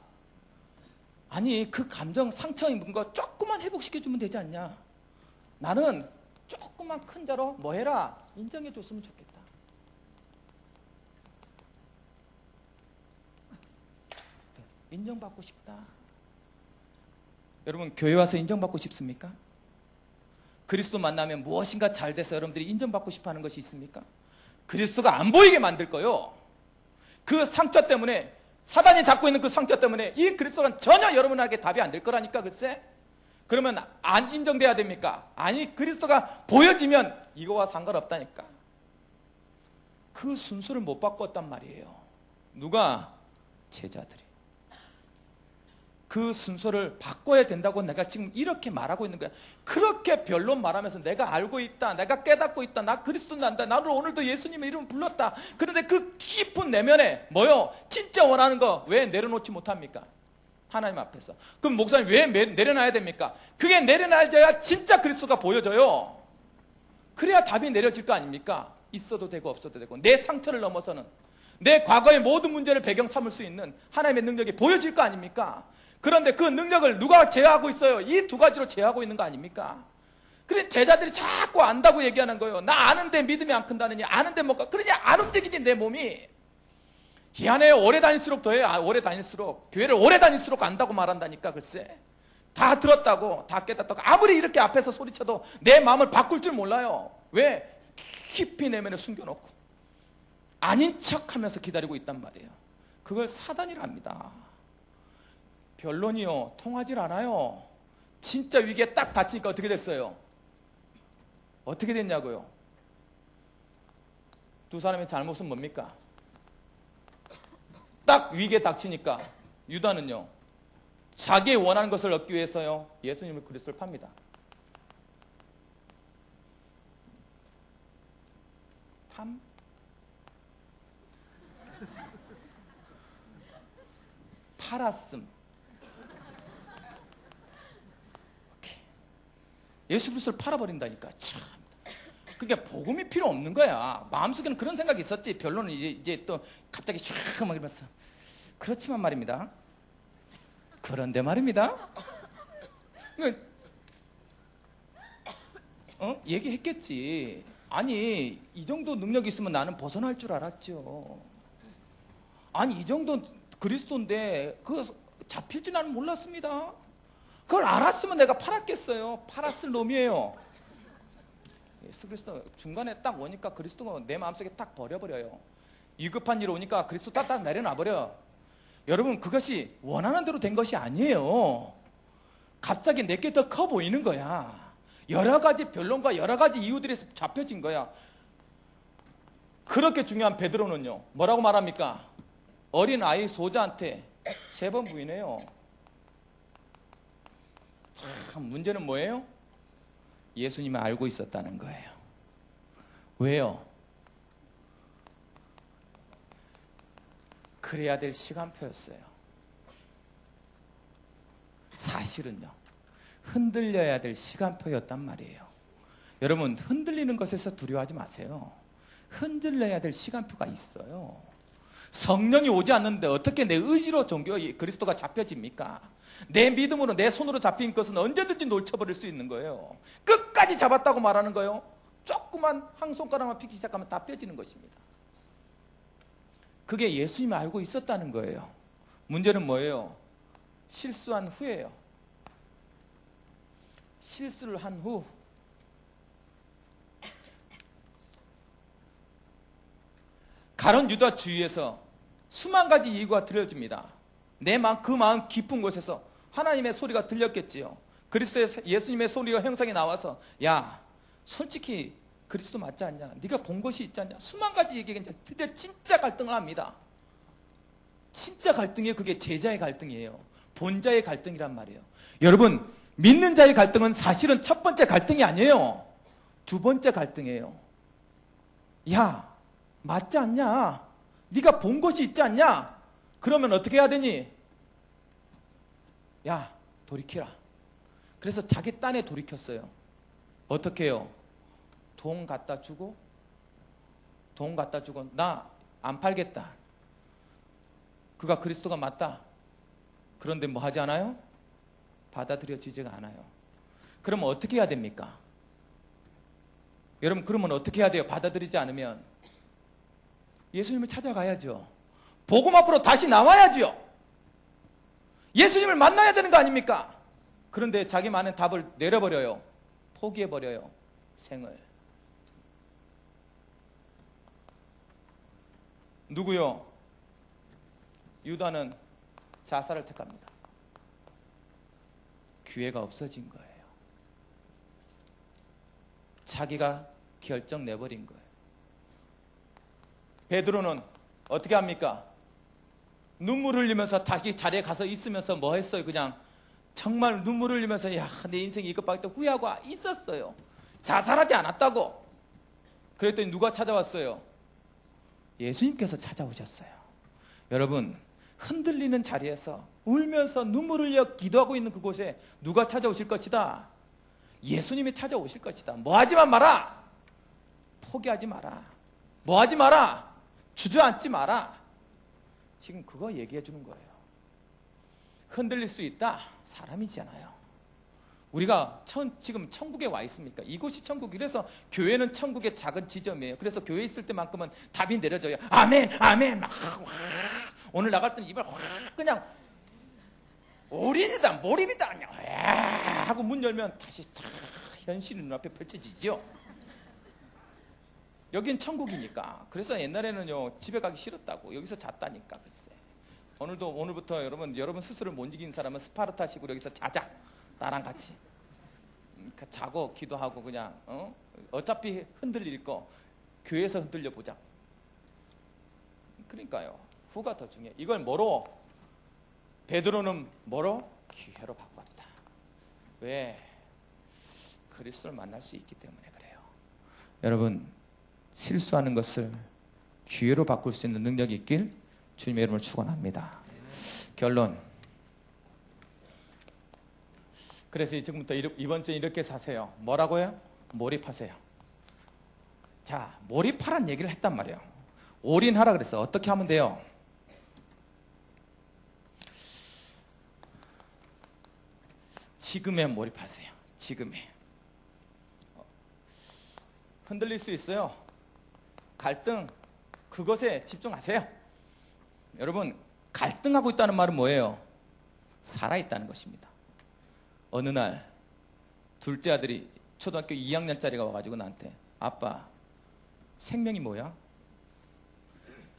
아니, 그 감정, 상처 입은 거 조금만 회복시켜주면 되지 않냐? 나는 조금만 큰 자로 뭐 해라? 인정해줬으면 좋겠다. 인정받고 싶다. 여러분, 교회 와서 인정받고 싶습니까? 그리스도 만나면 무엇인가 잘 돼서 여러분들이 인정받고 싶어 하는 것이 있습니까? 그리스도가 안 보이게 만들 거요. 그 상처 때문에, 사단이 잡고 있는 그 상처 때문에 이 그리스도가 전혀 여러분에게 답이 안 될 거라니까. 글쎄, 그러면 안 인정돼야 됩니까? 아니, 그리스도가 보여지면 이거와 상관없다니까. 그 순서를 못 바꿨단 말이에요. 누가? 제자들이. 그 순서를 바꿔야 된다고 내가 지금 이렇게 말하고 있는 거야. 그렇게 변론 말하면서 내가 알고 있다, 내가 깨닫고 있다, 나 그리스도 난다, 나를 오늘도 예수님의 이름 불렀다. 그런데 그 깊은 내면에 뭐요? 진짜 원하는 거 왜 내려놓지 못합니까? 하나님 앞에서. 그럼 목사님 왜 내려놔야 됩니까? 그게 내려놔야 진짜 그리스도가 보여져요. 그래야 답이 내려질 거 아닙니까? 있어도 되고 없어도 되고, 내 상처를 넘어서는, 내 과거의 모든 문제를 배경 삼을 수 있는 하나님의 능력이 보여질 거 아닙니까? 그런데 그 능력을 누가 제어하고 있어요? 이 두 가지로 제어하고 있는 거 아닙니까? 그래, 제자들이 자꾸 안다고 얘기하는 거예요. 나 아는데 믿음이 안 큰다느니, 아는데 못 가. 그러냐, 안 움직이지 내 몸이. 희한해요. 오래 다닐수록 더해요. 오래 다닐수록, 교회를 오래 다닐수록 안다고 말한다니까. 글쎄, 다 들었다고, 다 깨닫다고, 아무리 이렇게 앞에서 소리쳐도 내 마음을 바꿀 줄 몰라요. 왜? 깊이 내면에 숨겨놓고 아닌 척하면서 기다리고 있단 말이에요. 그걸 사단이랍니다. 변론이요, 통하질 않아요. 진짜 위기에 딱 닥치니까 어떻게 됐어요? 어떻게 됐냐고요? 두 사람의 잘못은 뭡니까? 딱 위기에 닥치니까 유다는요, 자기 원하는 것을 얻기 위해서요, 예수님을 그리스도를 팝니다. 팜? 팔았음. 예수 그리스도를 팔아버린다니까. 참. 그러니까 복음이 필요 없는 거야. 마음속에는 그런 생각이 있었지. 변론은 이제 또 갑자기 쫙 막 이러면서. 그렇지만 말입니다. 그런데 말입니다. 얘기했겠지. 아니, 이 정도 능력이 있으면 나는 벗어날 줄 알았죠. 아니, 이 정도 그리스도인데 그 잡힐 줄 나는 몰랐습니다. 그걸 알았으면 내가 팔았겠어요. 팔았을 놈이에요. 예수 그리스도 중간에 딱 오니까 그리스도가 내 마음속에 딱 버려버려요. 위급한 일 오니까 그리스도 딱딱 내려놔버려. 여러분, 그것이 원하는 대로 된 것이 아니에요. 갑자기 내게 더 커 보이는 거야. 여러 가지 변론과 여러 가지 이유들이 잡혀진 거야. 그렇게 중요한 베드로는요, 뭐라고 말합니까? 어린 아이 소자한테 3번 부인해요. 참, 문제는 뭐예요? 예수님을 알고 있었다는 거예요. 왜요? 그래야 될 시간표였어요. 사실은요, 흔들려야 될 시간표였단 말이에요. 여러분, 흔들리는 것에서 두려워하지 마세요. 흔들려야 될 시간표가 있어요. 성령이 오지 않는데 어떻게 내 의지로 종교 그리스도가 잡혀집니까? 내 믿음으로 내 손으로 잡힌 것은 언제든지 놓쳐버릴 수 있는 거예요. 끝까지 잡았다고 말하는 거예요. 조그만 한 손가락만 피기 시작하면 다 펴지는 것입니다. 그게 예수님이 알고 있었다는 거예요. 문제는 뭐예요? 실수한 후예요. 실수를 한 후 가룟 유다 주위에서 수만 가지 이유가 들려집니다. 내 마음, 그 마음 깊은 곳에서 하나님의 소리가 들렸겠지요. 그리스도의 예수님의 소리가 형상에 나와서, 야, 솔직히 그리스도 맞지 않냐? 네가 본 것이 있지 않냐? 수만 가지 얘기가 드디어 진짜 갈등을 합니다. 진짜 갈등이에요. 그게 제자의 갈등이에요. 본자의 갈등이란 말이에요. 여러분, 믿는 자의 갈등은 사실은 첫 번째 갈등이 아니에요. 두 번째 갈등이에요. 야, 맞지 않냐? 네가 본 것이 있지 않냐? 그러면 어떻게 해야 되니? 야, 돌이키라. 그래서 자기 딴에 돌이켰어요. 어떻게 해요? 돈 갖다 주고 나 안 팔겠다. 그가 그리스도가 맞다. 그런데 뭐 하지 않아요? 받아들여지지가 않아요. 그러면 어떻게 해야 됩니까? 여러분, 그러면 어떻게 해야 돼요? 받아들이지 않으면 예수님을 찾아가야죠. 복음 앞으로 다시 나와야죠. 예수님을 만나야 되는 거 아닙니까? 그런데 자기 많은 답을 내려버려요. 포기해버려요. 생을. 누구요? 유다는 자살을 택합니다. 기회가 없어진 거예요. 자기가 결정 내버린 거예요. 베드로는 어떻게 합니까? 눈물 흘리면서 다시 자리에 가서 있으면서 뭐 했어요? 그냥 정말 눈물 흘리면서, 야, 내 인생이 이것밖에 후회하고 있었어요. 자살하지 않았다고. 그랬더니 누가 찾아왔어요? 예수님께서 찾아오셨어요. 여러분, 흔들리는 자리에서 울면서 눈물 흘려 기도하고 있는 그곳에 누가 찾아오실 것이다? 예수님이 찾아오실 것이다. 뭐 하지만 마라. 포기하지 마라. 뭐 하지 마라. 주저앉지 마라. 지금 그거 얘기해 주는 거예요. 흔들릴 수 있다. 사람이잖아요. 우리가 지금 천국에 와 있습니까? 이곳이 천국이. 그래서 교회는 천국의 작은 지점이에요. 그래서 교회에 있을 때만큼은 답이 내려져요. 아멘, 아멘. 막 오늘 나갈 때는 입을 확 그냥 올인이다, 몰입이다 그냥 하고 문 열면 다시 쫙 현실이 눈앞에 펼쳐지죠. 여긴 천국이니까. 그래서 옛날에는요, 집에 가기 싫었다고 여기서 잤다니까. 글쎄. 오늘부터 여러분 스스로 못 이긴 사람은 스파르타식으로 여기서 자자. 나랑 같이 자고 기도하고 그냥 어차피 흔들릴 거 교회에서 흔들려 보자. 그러니까요, 후가 더 중요해. 이걸 뭐로? 베드로는 뭐로? 기회로 바꿨다. 왜? 그리스도를 만날 수 있기 때문에 그래요. 여러분, 실수하는 것을 기회로 바꿀 수 있는 능력이 있길 주님의 이름으로 축원합니다. 결론. 그래서 지금부터 이번 주에 이렇게 사세요. 뭐라고요? 몰입하세요. 자, 몰입하란 얘기를 했단 말이에요. 올인하라 그랬어. 어떻게 하면 돼요? 지금에 몰입하세요. 지금에. 흔들릴 수 있어요. 갈등, 그것에 집중하세요. 여러분, 갈등하고 있다는 말은 뭐예요? 살아있다는 것입니다. 어느 날 둘째 아들이 초등학교 2학년짜리가 와가지고 나한테 아빠 생명이 뭐야?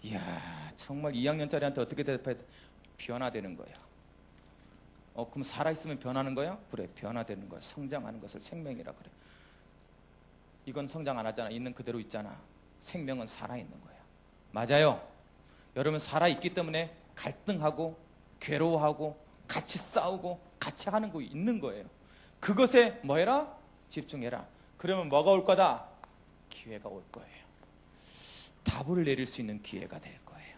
이야 정말 2학년짜리한테 어떻게 대답해야 돼? 변화되는 거야. 그럼 살아있으면 변하는 거야? 그래 변화되는 거야. 성장하는 것을 생명이라 그래. 이건 성장 안 하잖아. 있는 그대로 있잖아. 생명은 살아있는 거야. 맞아요. 여러분 살아있기 때문에 갈등하고 괴로워하고 같이 싸우고 같이 하는 거 있는 거예요. 그것에 뭐 해라? 집중해라. 그러면 뭐가 올 거다? 기회가 올 거예요. 답을 내릴 수 있는 기회가 될 거예요.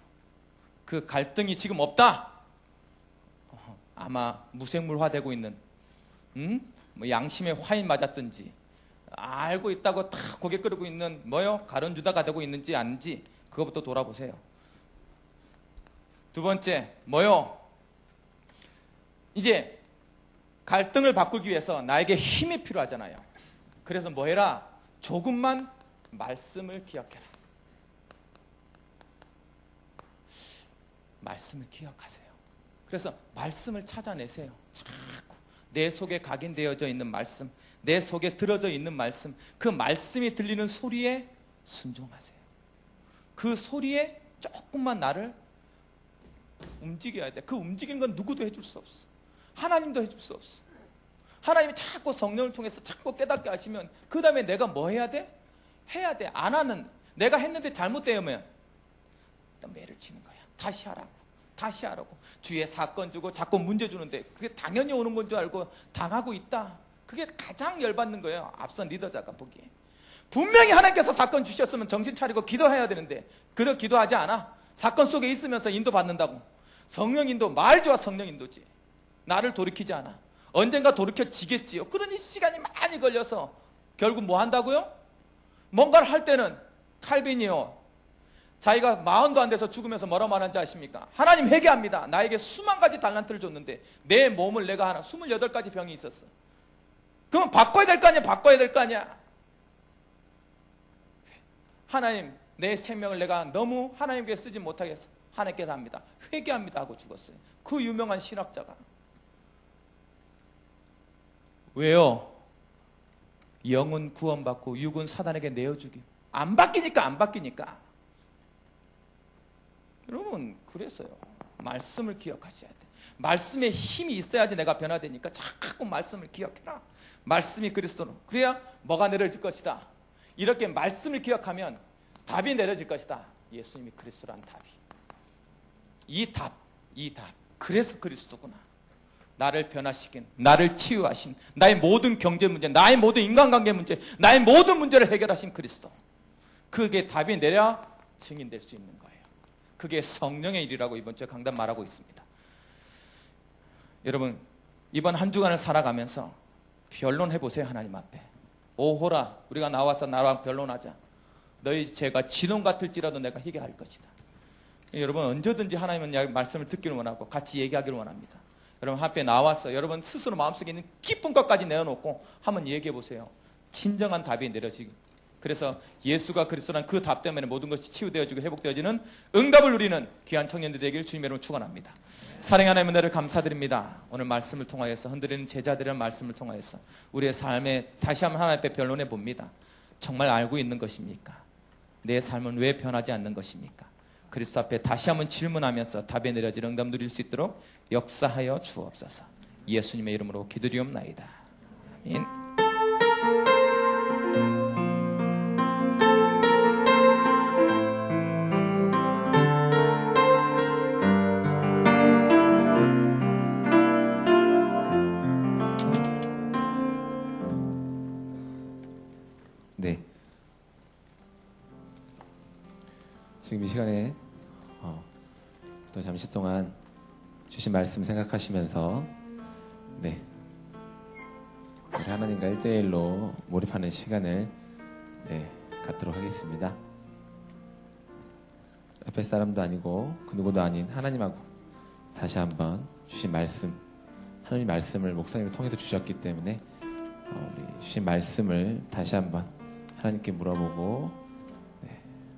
그 갈등이 지금 없다? 아마 무생물화되고 있는 뭐 양심에 화인 맞았든지 알고 있다고 다 고개 끄르고 있는 뭐요? 가론주다가 되고 있는지 아닌지 그거부터 돌아보세요. 두 번째 뭐요? 이제 갈등을 바꾸기 위해서 나에게 힘이 필요하잖아요. 그래서 뭐 해라? 조금만 말씀을 기억해라. 말씀을 기억하세요. 그래서 말씀을 찾아내세요. 자꾸 내 속에 각인되어져 있는 말씀, 내 속에 들어져 있는 말씀, 그 말씀이 들리는 소리에 순종하세요. 그 소리에 조금만 나를 움직여야 돼. 그 움직이는 건 누구도 해줄 수 없어. 하나님도 해줄 수 없어. 하나님이 자꾸 성령을 통해서 자꾸 깨닫게 하시면 그 다음에 내가 뭐 해야 돼? 해야 돼. 안 하는, 내가 했는데 잘못되면 또 매를 치는 거야. 다시 하라고. 다시 하라고. 주위에 사건 주고 자꾸 문제 주는데 그게 당연히 오는 건 줄 알고 당하고 있다. 그게 가장 열받는 거예요. 앞선 리더자가 보기에. 분명히 하나님께서 사건 주셨으면 정신 차리고 기도해야 되는데 그도 기도하지 않아. 사건 속에 있으면서 인도받는다고. 성령 인도, 말 좋아 성령 인도지. 나를 돌이키지 않아. 언젠가 돌이켜지겠지요. 그러니 시간이 많이 걸려서 결국 뭐 한다고요? 뭔가를 할 때는 칼빈이요. 자기가 40도 안 돼서 죽으면서 뭐라 말하는지 아십니까? 하나님 회개합니다. 나에게 수만 가지 달란트를 줬는데 내 몸을 내가 하나 28가지 병이 있었어. 그럼 바꿔야 될 거 아니야? 바꿔야 될 거 아니야? 하나님 내 생명을 내가 너무 하나님께 쓰지 못하게 해서 하나님께 합니다. 회개합니다 하고 죽었어요. 그 유명한 신학자가. 왜요? 영은 구원받고 육은 사단에게 내어주기. 안 바뀌니까 안 바뀌니까. 여러분 그랬어요. 말씀을 기억하셔야 돼. 말씀에 힘이 있어야지 내가 변화되니까 자꾸 말씀을 기억해라. 말씀이 그리스도로. 그래야 뭐가 내려질 것이다. 이렇게 말씀을 기억하면 답이 내려질 것이다. 예수님이 그리스도란 답이. 이 답. 그래서 그리스도구나. 나를 변화시킨, 나를 치유하신, 나의 모든 경제 문제, 나의 모든 인간관계 문제, 나의 모든 문제를 해결하신 그리스도. 그게 답이 내려 증인될 수 있는 거예요. 그게 성령의 일이라고 이번 주에 강단 말하고 있습니다. 여러분 이번 한 주간을 살아가면서 변론해보세요. 하나님 앞에. 오호라 우리가 나와서 나랑 변론하자. 너희 죄가 진홍 같을지라도 내가 회개할 것이다. 여러분 언제든지 하나님은 말씀을 듣기를 원하고 같이 얘기하기를 원합니다. 여러분 앞에 나와서 여러분 스스로 마음속에 있는 깊은 것까지 내어놓고 한번 얘기해보세요. 진정한 답이 내려지기. 그래서 예수가 그리스도란 그 답 때문에 모든 것이 치유되어지고 회복되어지는 응답을 누리는 귀한 청년들 되길 주님의 이름으로 축원합니다. 사랑의 하나님 은혜를 감사드립니다. 오늘 말씀을 통하여서 흔들리는 제자들의 말씀을 통하여서 우리의 삶에 다시 한번 하나님 앞에 변론해 봅니다. 정말 알고 있는 것입니까? 내 삶은 왜 변하지 않는 것입니까? 그리스도 앞에 다시 한번 질문하면서 답에 내려질 응답 누릴 수 있도록 역사하여 주옵소서. 예수님의 이름으로 기도리옵나이다. 아멘. 네. 지금 이 시간에 또 잠시 동안 주신 말씀 생각하시면서 네, 우리 하나님과 1대1로 몰입하는 시간을 갖도록 하겠습니다. 옆에 사람도 아니고 그 누구도 아닌 하나님하고 다시 한번 주신 말씀, 하나님 말씀을 목사님을 통해서 주셨기 때문에 우리 주신 말씀을 다시 한번 하나님께 물어보고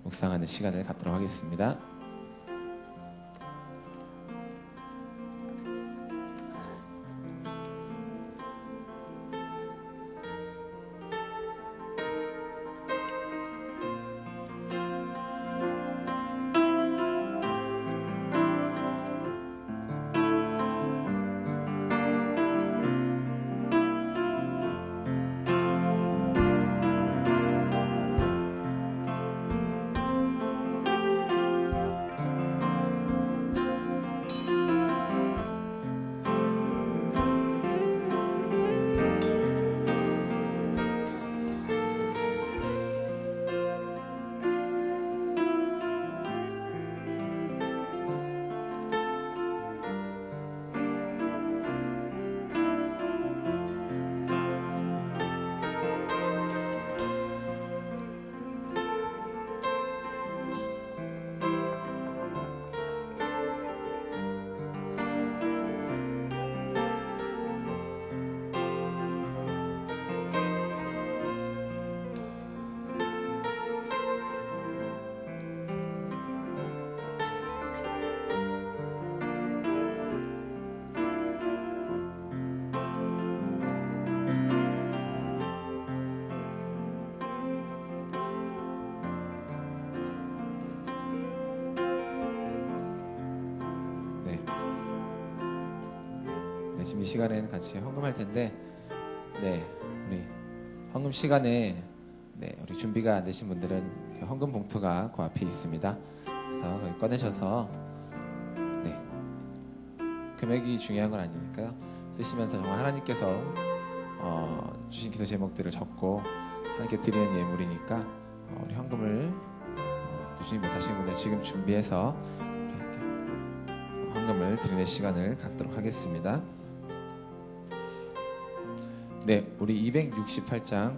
묵상하는 시간을 갖도록 하겠습니다. 지금 이 시간에는 같이 헌금할 텐데, 네, 우리 헌금 시간에 우리 준비가 안 되신 분들은 헌금 봉투가 그 앞에 있습니다. 그래서 거기 꺼내셔서 금액이 중요한 건 아니니까요. 쓰시면서 정말 하나님께서 주신 기도 제목들을 적고 하나님께 드리는 예물이니까 우리 헌금을 주지 못하신 분들 지금 준비해서 이렇게 헌금을 드리는 시간을 갖도록 하겠습니다. 네, 우리 268장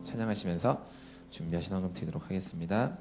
찬양하시면서 준비하신 헌금 드리도록 하겠습니다.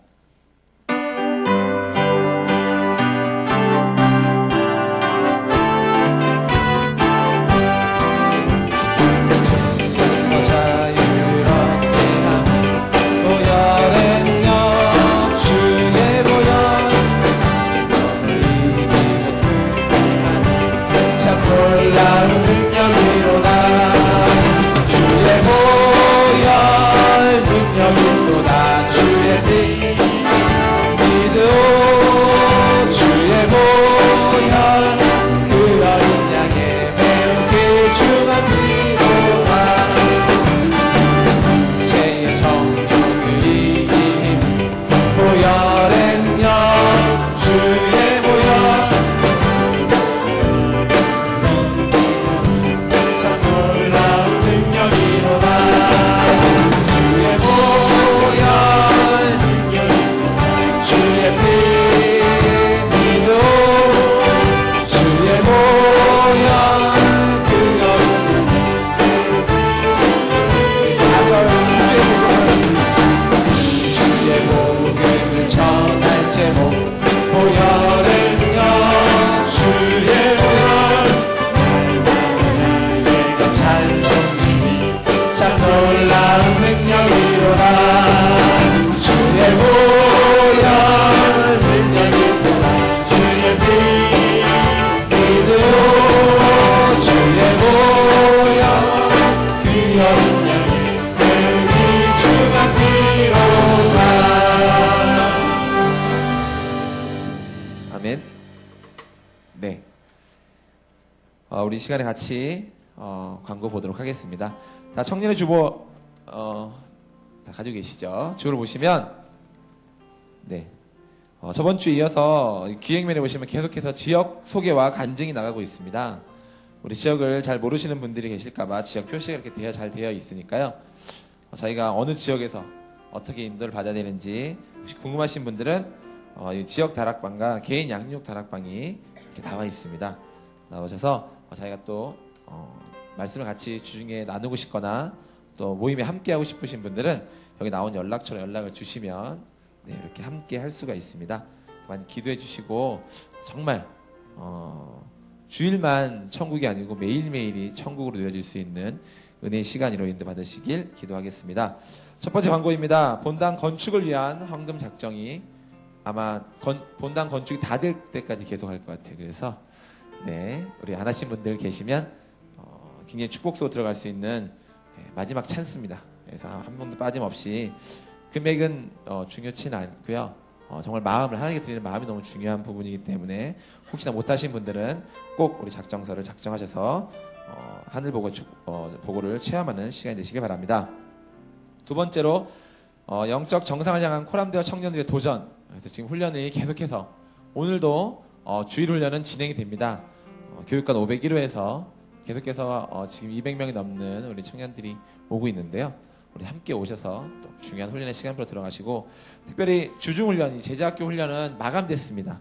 우리 시간에 같이 광고 보도록 하겠습니다. 다 청년의 주보 다 가지고 계시죠? 주보를 보시면 저번 주에 이어서 기획면에 보시면 계속해서 지역 소개와 간증이 나가고 있습니다. 우리 지역을 잘 모르시는 분들이 계실까봐 지역 표시가 이렇게 잘 되어 있으니까요. 저희가 어느 지역에서 어떻게 인도를 받아야 되는지 혹시 궁금하신 분들은 이 지역 다락방과 개인 양육 다락방이 이렇게 나와 있습니다. 나오셔서 저희가 또 말씀을 같이 주중에 나누고 싶거나 또 모임에 함께하고 싶으신 분들은 여기 나온 연락처로 연락을 주시면 이렇게 함께 할 수가 있습니다. 많이 기도해 주시고 정말 주일만 천국이 아니고 매일매일이 천국으로 누려질 수 있는 은혜의 시간으로 인도 받으시길 기도하겠습니다. 첫 번째 광고입니다. 본당 건축을 위한 헌금 작정이 아마 본당 건축이 다 될 때까지 계속할 것 같아요. 그래서 우리 안 하신 분들 계시면 굉장히 축복소 들어갈 수 있는 마지막 찬스입니다. 그래서 한 분도 빠짐없이 금액은 중요치는 않고요. 정말 마음을 하나님께 드리는 마음이 너무 중요한 부분이기 때문에 혹시나 못하신 분들은 꼭 우리 작정서를 작정하셔서 하늘 보고를 체험하는 시간이 되시길 바랍니다. 두 번째로 영적 정상을 향한 코람대와 청년들의 도전. 그래서 지금 훈련이 계속해서 오늘도 주일 훈련은 진행이 됩니다. 교육관 501호에서 계속해서 지금 200명이 넘는 우리 청년들이 오고 있는데요. 우리 함께 오셔서 또 중요한 훈련의 시간으로 들어가시고, 특별히 주중훈련, 제자학교 훈련은 마감됐습니다.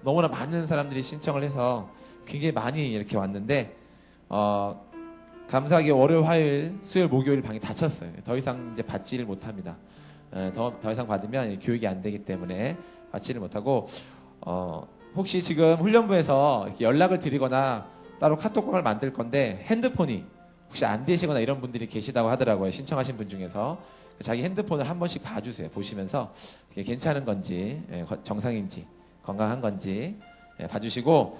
너무나 많은 사람들이 신청을 해서 굉장히 많이 이렇게 왔는데 감사하게 월요일, 화요일, 수요일, 목요일 방이 닫혔어요. 더 이상 이제 받지를 못합니다. 더 이상 받으면 교육이 안 되기 때문에 받지를 못하고 혹시 지금 훈련부에서 이렇게 연락을 드리거나 따로 카톡방을 만들 건데 핸드폰이 혹시 안 되시거나 이런 분들이 계시다고 하더라고요. 신청하신 분 중에서. 자기 핸드폰을 한 번씩 봐주세요. 보시면서 괜찮은 건지 정상인지 건강한 건지 봐주시고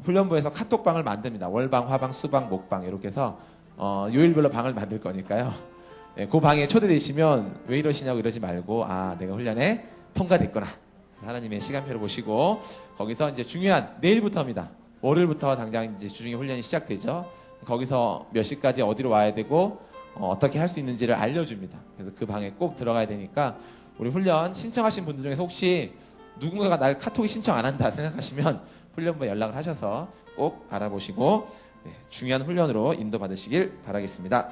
훈련부에서 카톡방을 만듭니다. 월방, 화방, 수방, 목방 이렇게 해서 요일별로 방을 만들 거니까요. 그 방에 초대되시면 왜 이러시냐고 이러지 말고 내가 훈련에 통과됐구나. 하나님의 시간표를 보시고 거기서 이제 중요한 내일부터입니다. 월요일부터 당장 이제 주중에 훈련이 시작되죠. 거기서 몇 시까지 어디로 와야 되고 어떻게 할 수 있는지를 알려줍니다. 그래서 그 방에 꼭 들어가야 되니까 우리 훈련 신청하신 분들 중에서 혹시 누군가가 날 카톡이 신청 안 한다 생각하시면 훈련부에 연락을 하셔서 꼭 알아보시고 네, 중요한 훈련으로 인도받으시길 바라겠습니다.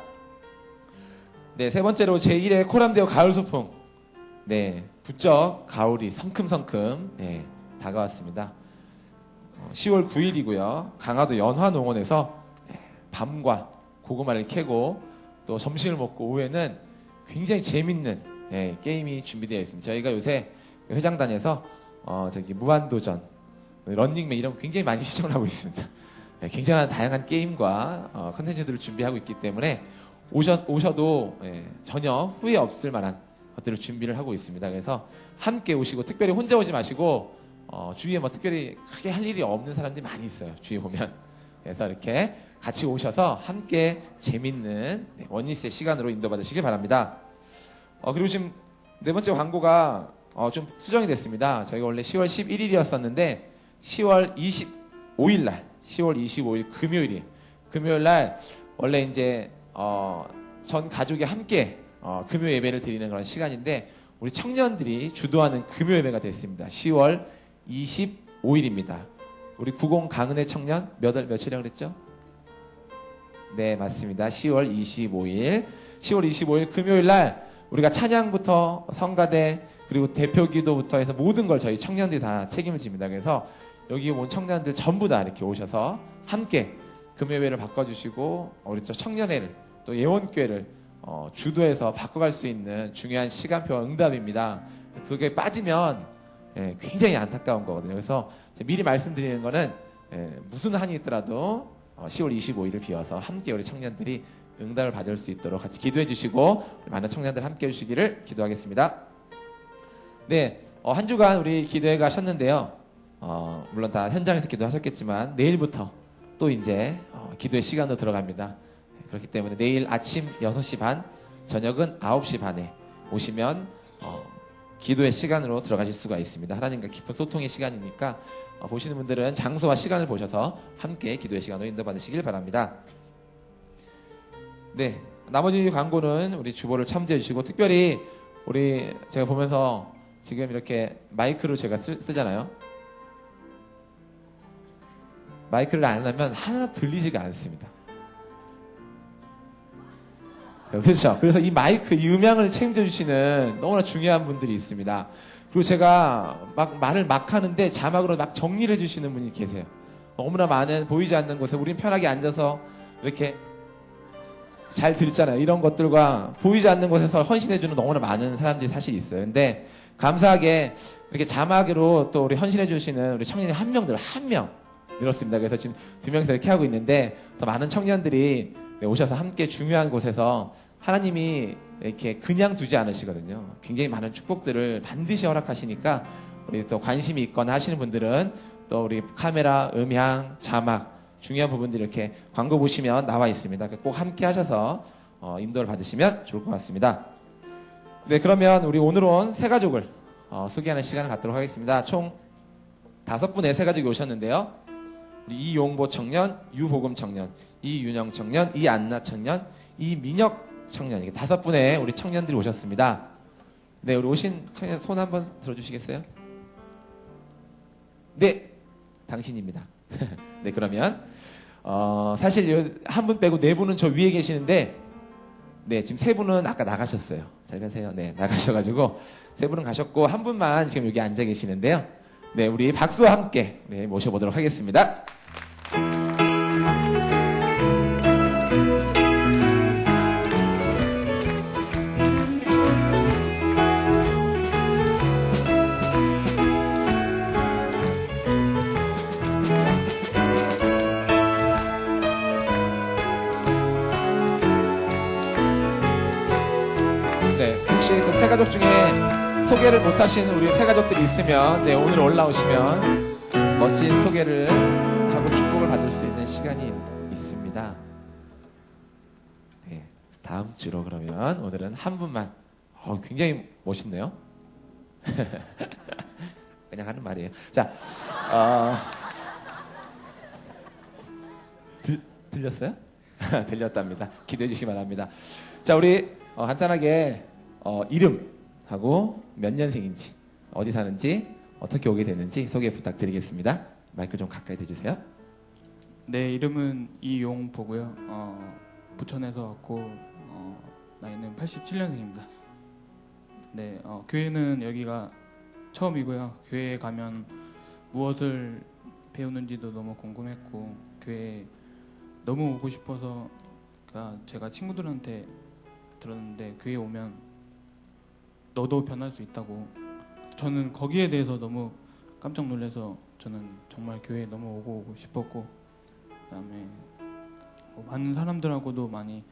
네, 세 번째로 제1회 코람데오 가을 소풍. 네, 부쩍 가을이 성큼성큼 네, 다가왔습니다. 10월 9일이고요. 강화도 연화농원에서 밤과 고구마를 캐고 또 점심을 먹고 오후에는 굉장히 재밌는 게임이 준비되어 있습니다. 저희가 요새 회장단에서 무한도전, 런닝맨 이런 거 굉장히 많이 시청을 하고 있습니다. 굉장한 다양한 게임과 컨텐츠들을 준비하고 있기 때문에 오셔도 전혀 후회 없을 만한 것들을 준비를 하고 있습니다. 그래서 함께 오시고 특별히 혼자 오지 마시고 주위에 뭐 특별히 크게 할 일이 없는 사람들이 많이 있어요. 주위에 보면. 그래서 이렇게 같이 오셔서 함께 재밌는 원리스의 시간으로 인도받으시길 바랍니다. 그리고 지금 네 번째 광고가 좀 수정이 됐습니다. 저희가 원래 10월 11일이었었는데 10월 25일 날 10월 25일 금요일 날 원래 이제 전 가족이 함께 금요 예배를 드리는 그런 시간인데 우리 청년들이 주도하는 금요 예배가 됐습니다. 10월 25일입니다. 우리 90 강은혜 청년 며칠이라고 그랬죠? 네, 맞습니다. 10월 25일 금요일 날 우리가 찬양부터 성가대 그리고 대표 기도부터 해서 모든 걸 저희 청년들이 다 책임을 집니다. 그래서 여기 온 청년들 전부 다 이렇게 오셔서 함께 금요예배를 바꿔주시고 우리 또 청년회를 또 예원교회를 주도해서 바꿔갈 수 있는 중요한 시간표와 응답입니다. 그게 빠지면 굉장히 안타까운 거거든요. 그래서 미리 말씀드리는 거는 무슨 한이 있더라도 10월 25일을 비워서 함께 우리 청년들이 응답을 받을 수 있도록 같이 기도해 주시고 많은 청년들 함께 해주시기를 기도하겠습니다. 네, 한 주간 우리 기도회 가셨는데요. 물론 다 현장에서 기도하셨겠지만 내일부터 또 이제 기도의 시간도 들어갑니다. 그렇기 때문에 내일 아침 6시 반, 저녁은 9시 반에 오시면 기도의 시간으로 들어가실 수가 있습니다. 하나님과 깊은 소통의 시간이니까 보시는 분들은 장소와 시간을 보셔서 함께 기도의 시간으로 인도받으시길 바랍니다. 네, 나머지 광고는 우리 주보를 참조해 주시고 특별히 우리 제가 보면서 지금 이렇게 마이크로 제가 쓰잖아요. 마이크를 안 하면 하나 들리지가 않습니다. 그렇죠. 그래서 이 마이크, 이 음향을 책임져 주시는 너무나 중요한 분들이 있습니다. 그리고 제가 말을 막 하는데 자막으로 막 정리를 해주시는 분이 계세요. 너무나 많은 보이지 않는 곳에 우린 편하게 앉아서 이렇게 잘 들잖아요. 이런 것들과 보이지 않는 곳에서 헌신해주는 너무나 많은 사람들이 사실 있어요. 근데 감사하게 이렇게 자막으로 또 우리 헌신해주시는 우리 청년이 한 명 늘었습니다. 그래서 지금 2명이서 이렇게 하고 있는데 더 많은 청년들이 오셔서 함께 중요한 곳에서 하나님이 이렇게 그냥 두지 않으시거든요. 굉장히 많은 축복들을 반드시 허락하시니까 우리 또 관심이 있거나 하시는 분들은 또 우리 카메라, 음향, 자막 중요한 부분들이 이렇게 광고 보시면 나와 있습니다. 꼭 함께 하셔서 인도를 받으시면 좋을 것 같습니다. 네, 그러면 우리 오늘 온 새 가족을 소개하는 시간을 갖도록 하겠습니다. 총 5분의 새 가족이 오셨는데요. 이용보 청년, 유복음 청년, 이윤영 청년, 이안나 청년, 이민혁 청년, 이게 5분의 우리 청년들이 오셨습니다. 네, 우리 오신 청년 손 한번 들어주시겠어요? 네, 당신입니다. 네, 그러면 사실 한 분 빼고 4분은 저 위에 계시는데, 네, 지금 3분은 아까 나가셨어요. 잘 가세요. 네, 나가셔가지고 3분은 가셨고 한 분만 지금 여기 앉아 계시는데요. 네, 우리 박수와 함께 모셔보도록 하겠습니다. 혹시 그 새 가족 중에 소개를 못하신 우리 새 가족들이 있으면 오늘 올라오시면 멋진 소개를 하고 축복을 받을 수 있는 시간이 있습니다. 네, 다음 주로 그러면 오늘은 한 분만 굉장히 멋있네요. 그냥 하는 말이에요. 자, 들렸어요? 들렸답니다. 기대해 주시기 바랍니다. 자, 우리 간단하게 이름하고 몇 년생인지, 어디 사는지, 어떻게 오게 됐는지 소개 부탁드리겠습니다. 마이크 좀 가까이 대주세요. 네, 이름은 이용보고요. 부천에서 왔고 나이는 87년생입니다. 네, 교회는 여기가 처음이고요. 교회에 가면 무엇을 배우는지도 너무 궁금했고 교회에 너무 오고 싶어서 제가 친구들한테 들었는데 교회에 오면 너도 변할 수 있다고. 저는 거기에 대해서 너무 깜짝 놀라서 저는 정말 교회에 너무 오고 싶었고 그다음에 많은 사람들하고도 많이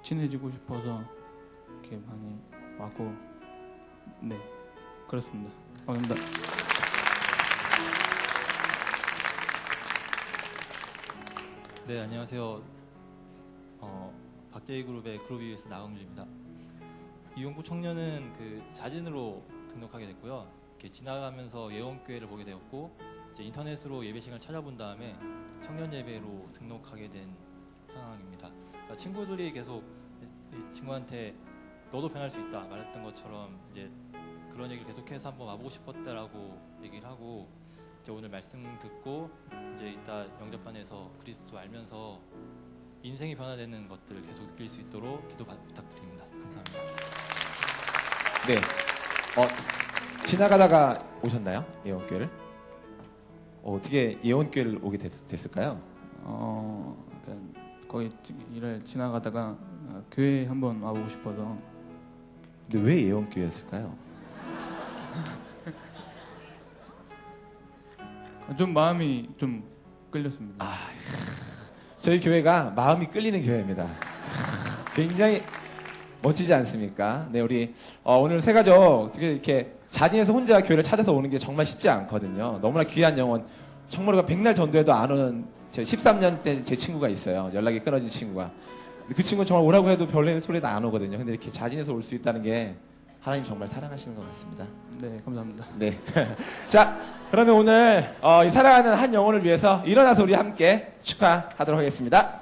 친해지고 싶어서 이렇게 많이 왔고 네 그렇습니다. 감사합니다. 네, 안녕하세요. 박재희 그룹의 그룹 EBS 나강주입니다. 이용부 청년은 그 자진으로 등록하게 됐고요. 이렇게 지나가면서 예원교회를 보게 되었고 이제 인터넷으로 예배 시간을 찾아본 다음에 청년 예배로 등록하게 된 상황입니다. 그러니까 친구들이 계속 이 친구한테 너도 변할 수 있다 말했던 것처럼 이제 그런 얘기를 계속해서 한번 와보고 싶었다라고 얘기를 하고 이제 오늘 말씀 듣고 이제 이따 영접반에서 그리스도 알면서 인생이 변화되는 것들을 계속 느낄 수 있도록 기도 부탁드립니다. 감사합니다. 네. 지나가다가 오셨나요? 예원교회를? 어떻게 예원교회를 오게 됐을까요? 그러니까 거기 일을 지나가다가 교회 한번 와보고 싶어서. 근데 왜 예원교회였을까요? 좀 마음이 좀 끌렸습니다. 저희 교회가 마음이 끌리는 교회입니다. 굉장히 멋지지 않습니까? 네, 우리 오늘 세 가족 어떻게 이렇게 자진해서 혼자 교회를 찾아서 오는 게 정말 쉽지 않거든요. 너무나 귀한 영혼. 청모로가 백날 전도해도 안 오는 제 13년 때 제 친구가 있어요. 연락이 끊어진 친구가. 그 친구는 정말 오라고 해도 별로 소리도 안 오거든요. 근데 이렇게 자진해서 올 수 있다는 게 하나님 정말 사랑하시는 것 같습니다. 네, 감사합니다. 네. 자, 그러면 오늘 이 사랑하는 한 영혼을 위해서 일어나서 우리 함께 축하하도록 하겠습니다.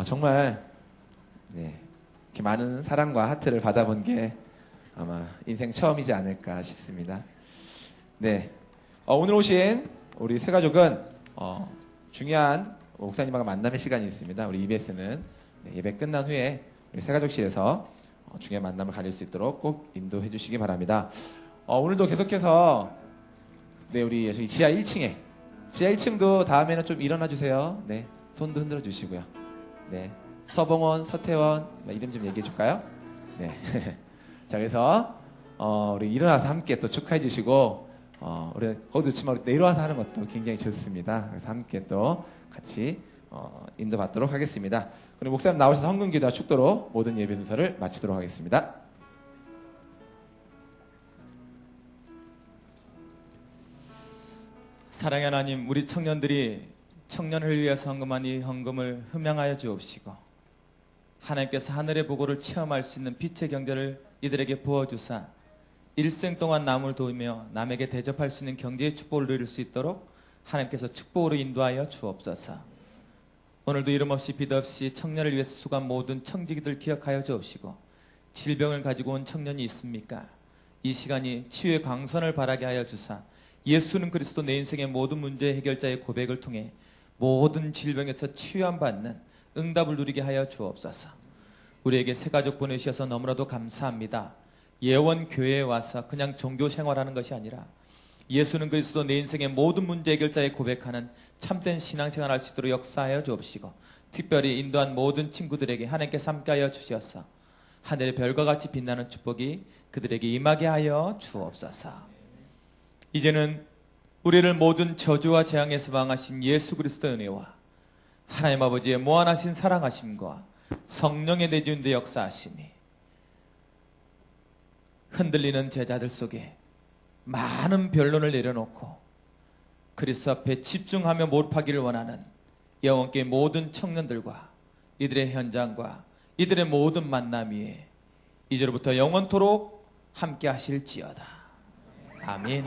정말 이렇게 많은 사랑과 하트를 받아본 게 아마 인생 처음이지 않을까 싶습니다. 네, 오늘 오신 우리 세 가족은 중요한 목사님과 만남의 시간이 있습니다. 우리 EBS는 예배 끝난 후에 우리 세 가족실에서 중요한 만남을 가질 수 있도록 꼭 인도해 주시기 바랍니다. 오늘도 계속해서 우리 여기 지하 1층에 지하 1층도 다음에는 좀 일어나 주세요. 네, 손도 흔들어 주시고요. 네, 서봉원, 서태원 이름 좀 얘기해 줄까요? 네. 자, 그래서 우리 일어나서 함께 또 축하해 주시고 우리 거기도 좋지만 우리 내려와서 하는 것도 굉장히 좋습니다. 그래서 함께 또 같이 인도받도록 하겠습니다. 그리고 목사님 나오셔서 헌금기도와 축도로 모든 예배 순서를 마치도록 하겠습니다. 사랑의 하나님, 우리 청년들이 청년을 위해서 헌금한 이 헌금을 흠양하여 주옵시고 하나님께서 하늘의 보고를 체험할 수 있는 빛의 경제를 이들에게 부어주사 일생 동안 남을 도우며 남에게 대접할 수 있는 경제의 축복을 누릴 수 있도록 하나님께서 축복으로 인도하여 주옵소서. 오늘도 이름 없이 빚 없이 청년을 위해서 수고한 모든 청지기들 기억하여 주옵시고 질병을 가지고 온 청년이 있습니까? 이 시간이 치유의 광선을 바라게 하여 주사 예수는 그리스도 내 인생의 모든 문제 해결자의 고백을 통해 모든 질병에서 치유함 받는 응답을 누리게 하여 주옵소서. 우리에게 새 가족 보내주셔서 너무나도 감사합니다. 예원 교회에 와서 그냥 종교 생활하는 것이 아니라 예수는 그리스도 내 인생의 모든 문제 해결자의 고백하는 참된 신앙생활 할 수 있도록 역사하여 주옵시고 특별히 인도한 모든 친구들에게 하나님께서 함께하여 주셔서 하늘의 별과 같이 빛나는 축복이 그들에게 임하게 하여 주옵소서. 이제는 우리를 모든 저주와 재앙에서 방하신 예수 그리스도의 은혜와 하나님 아버지의 무한하신 사랑하심과 성령의 내주인도 역사하심이 흔들리는 제자들 속에 많은 변론을 내려놓고 그리스도 앞에 집중하며 몰입하기를 원하는 영원께 모든 청년들과 이들의 현장과 이들의 모든 만남 위에 이제로부터 영원토록 함께 하실지어다. 아멘.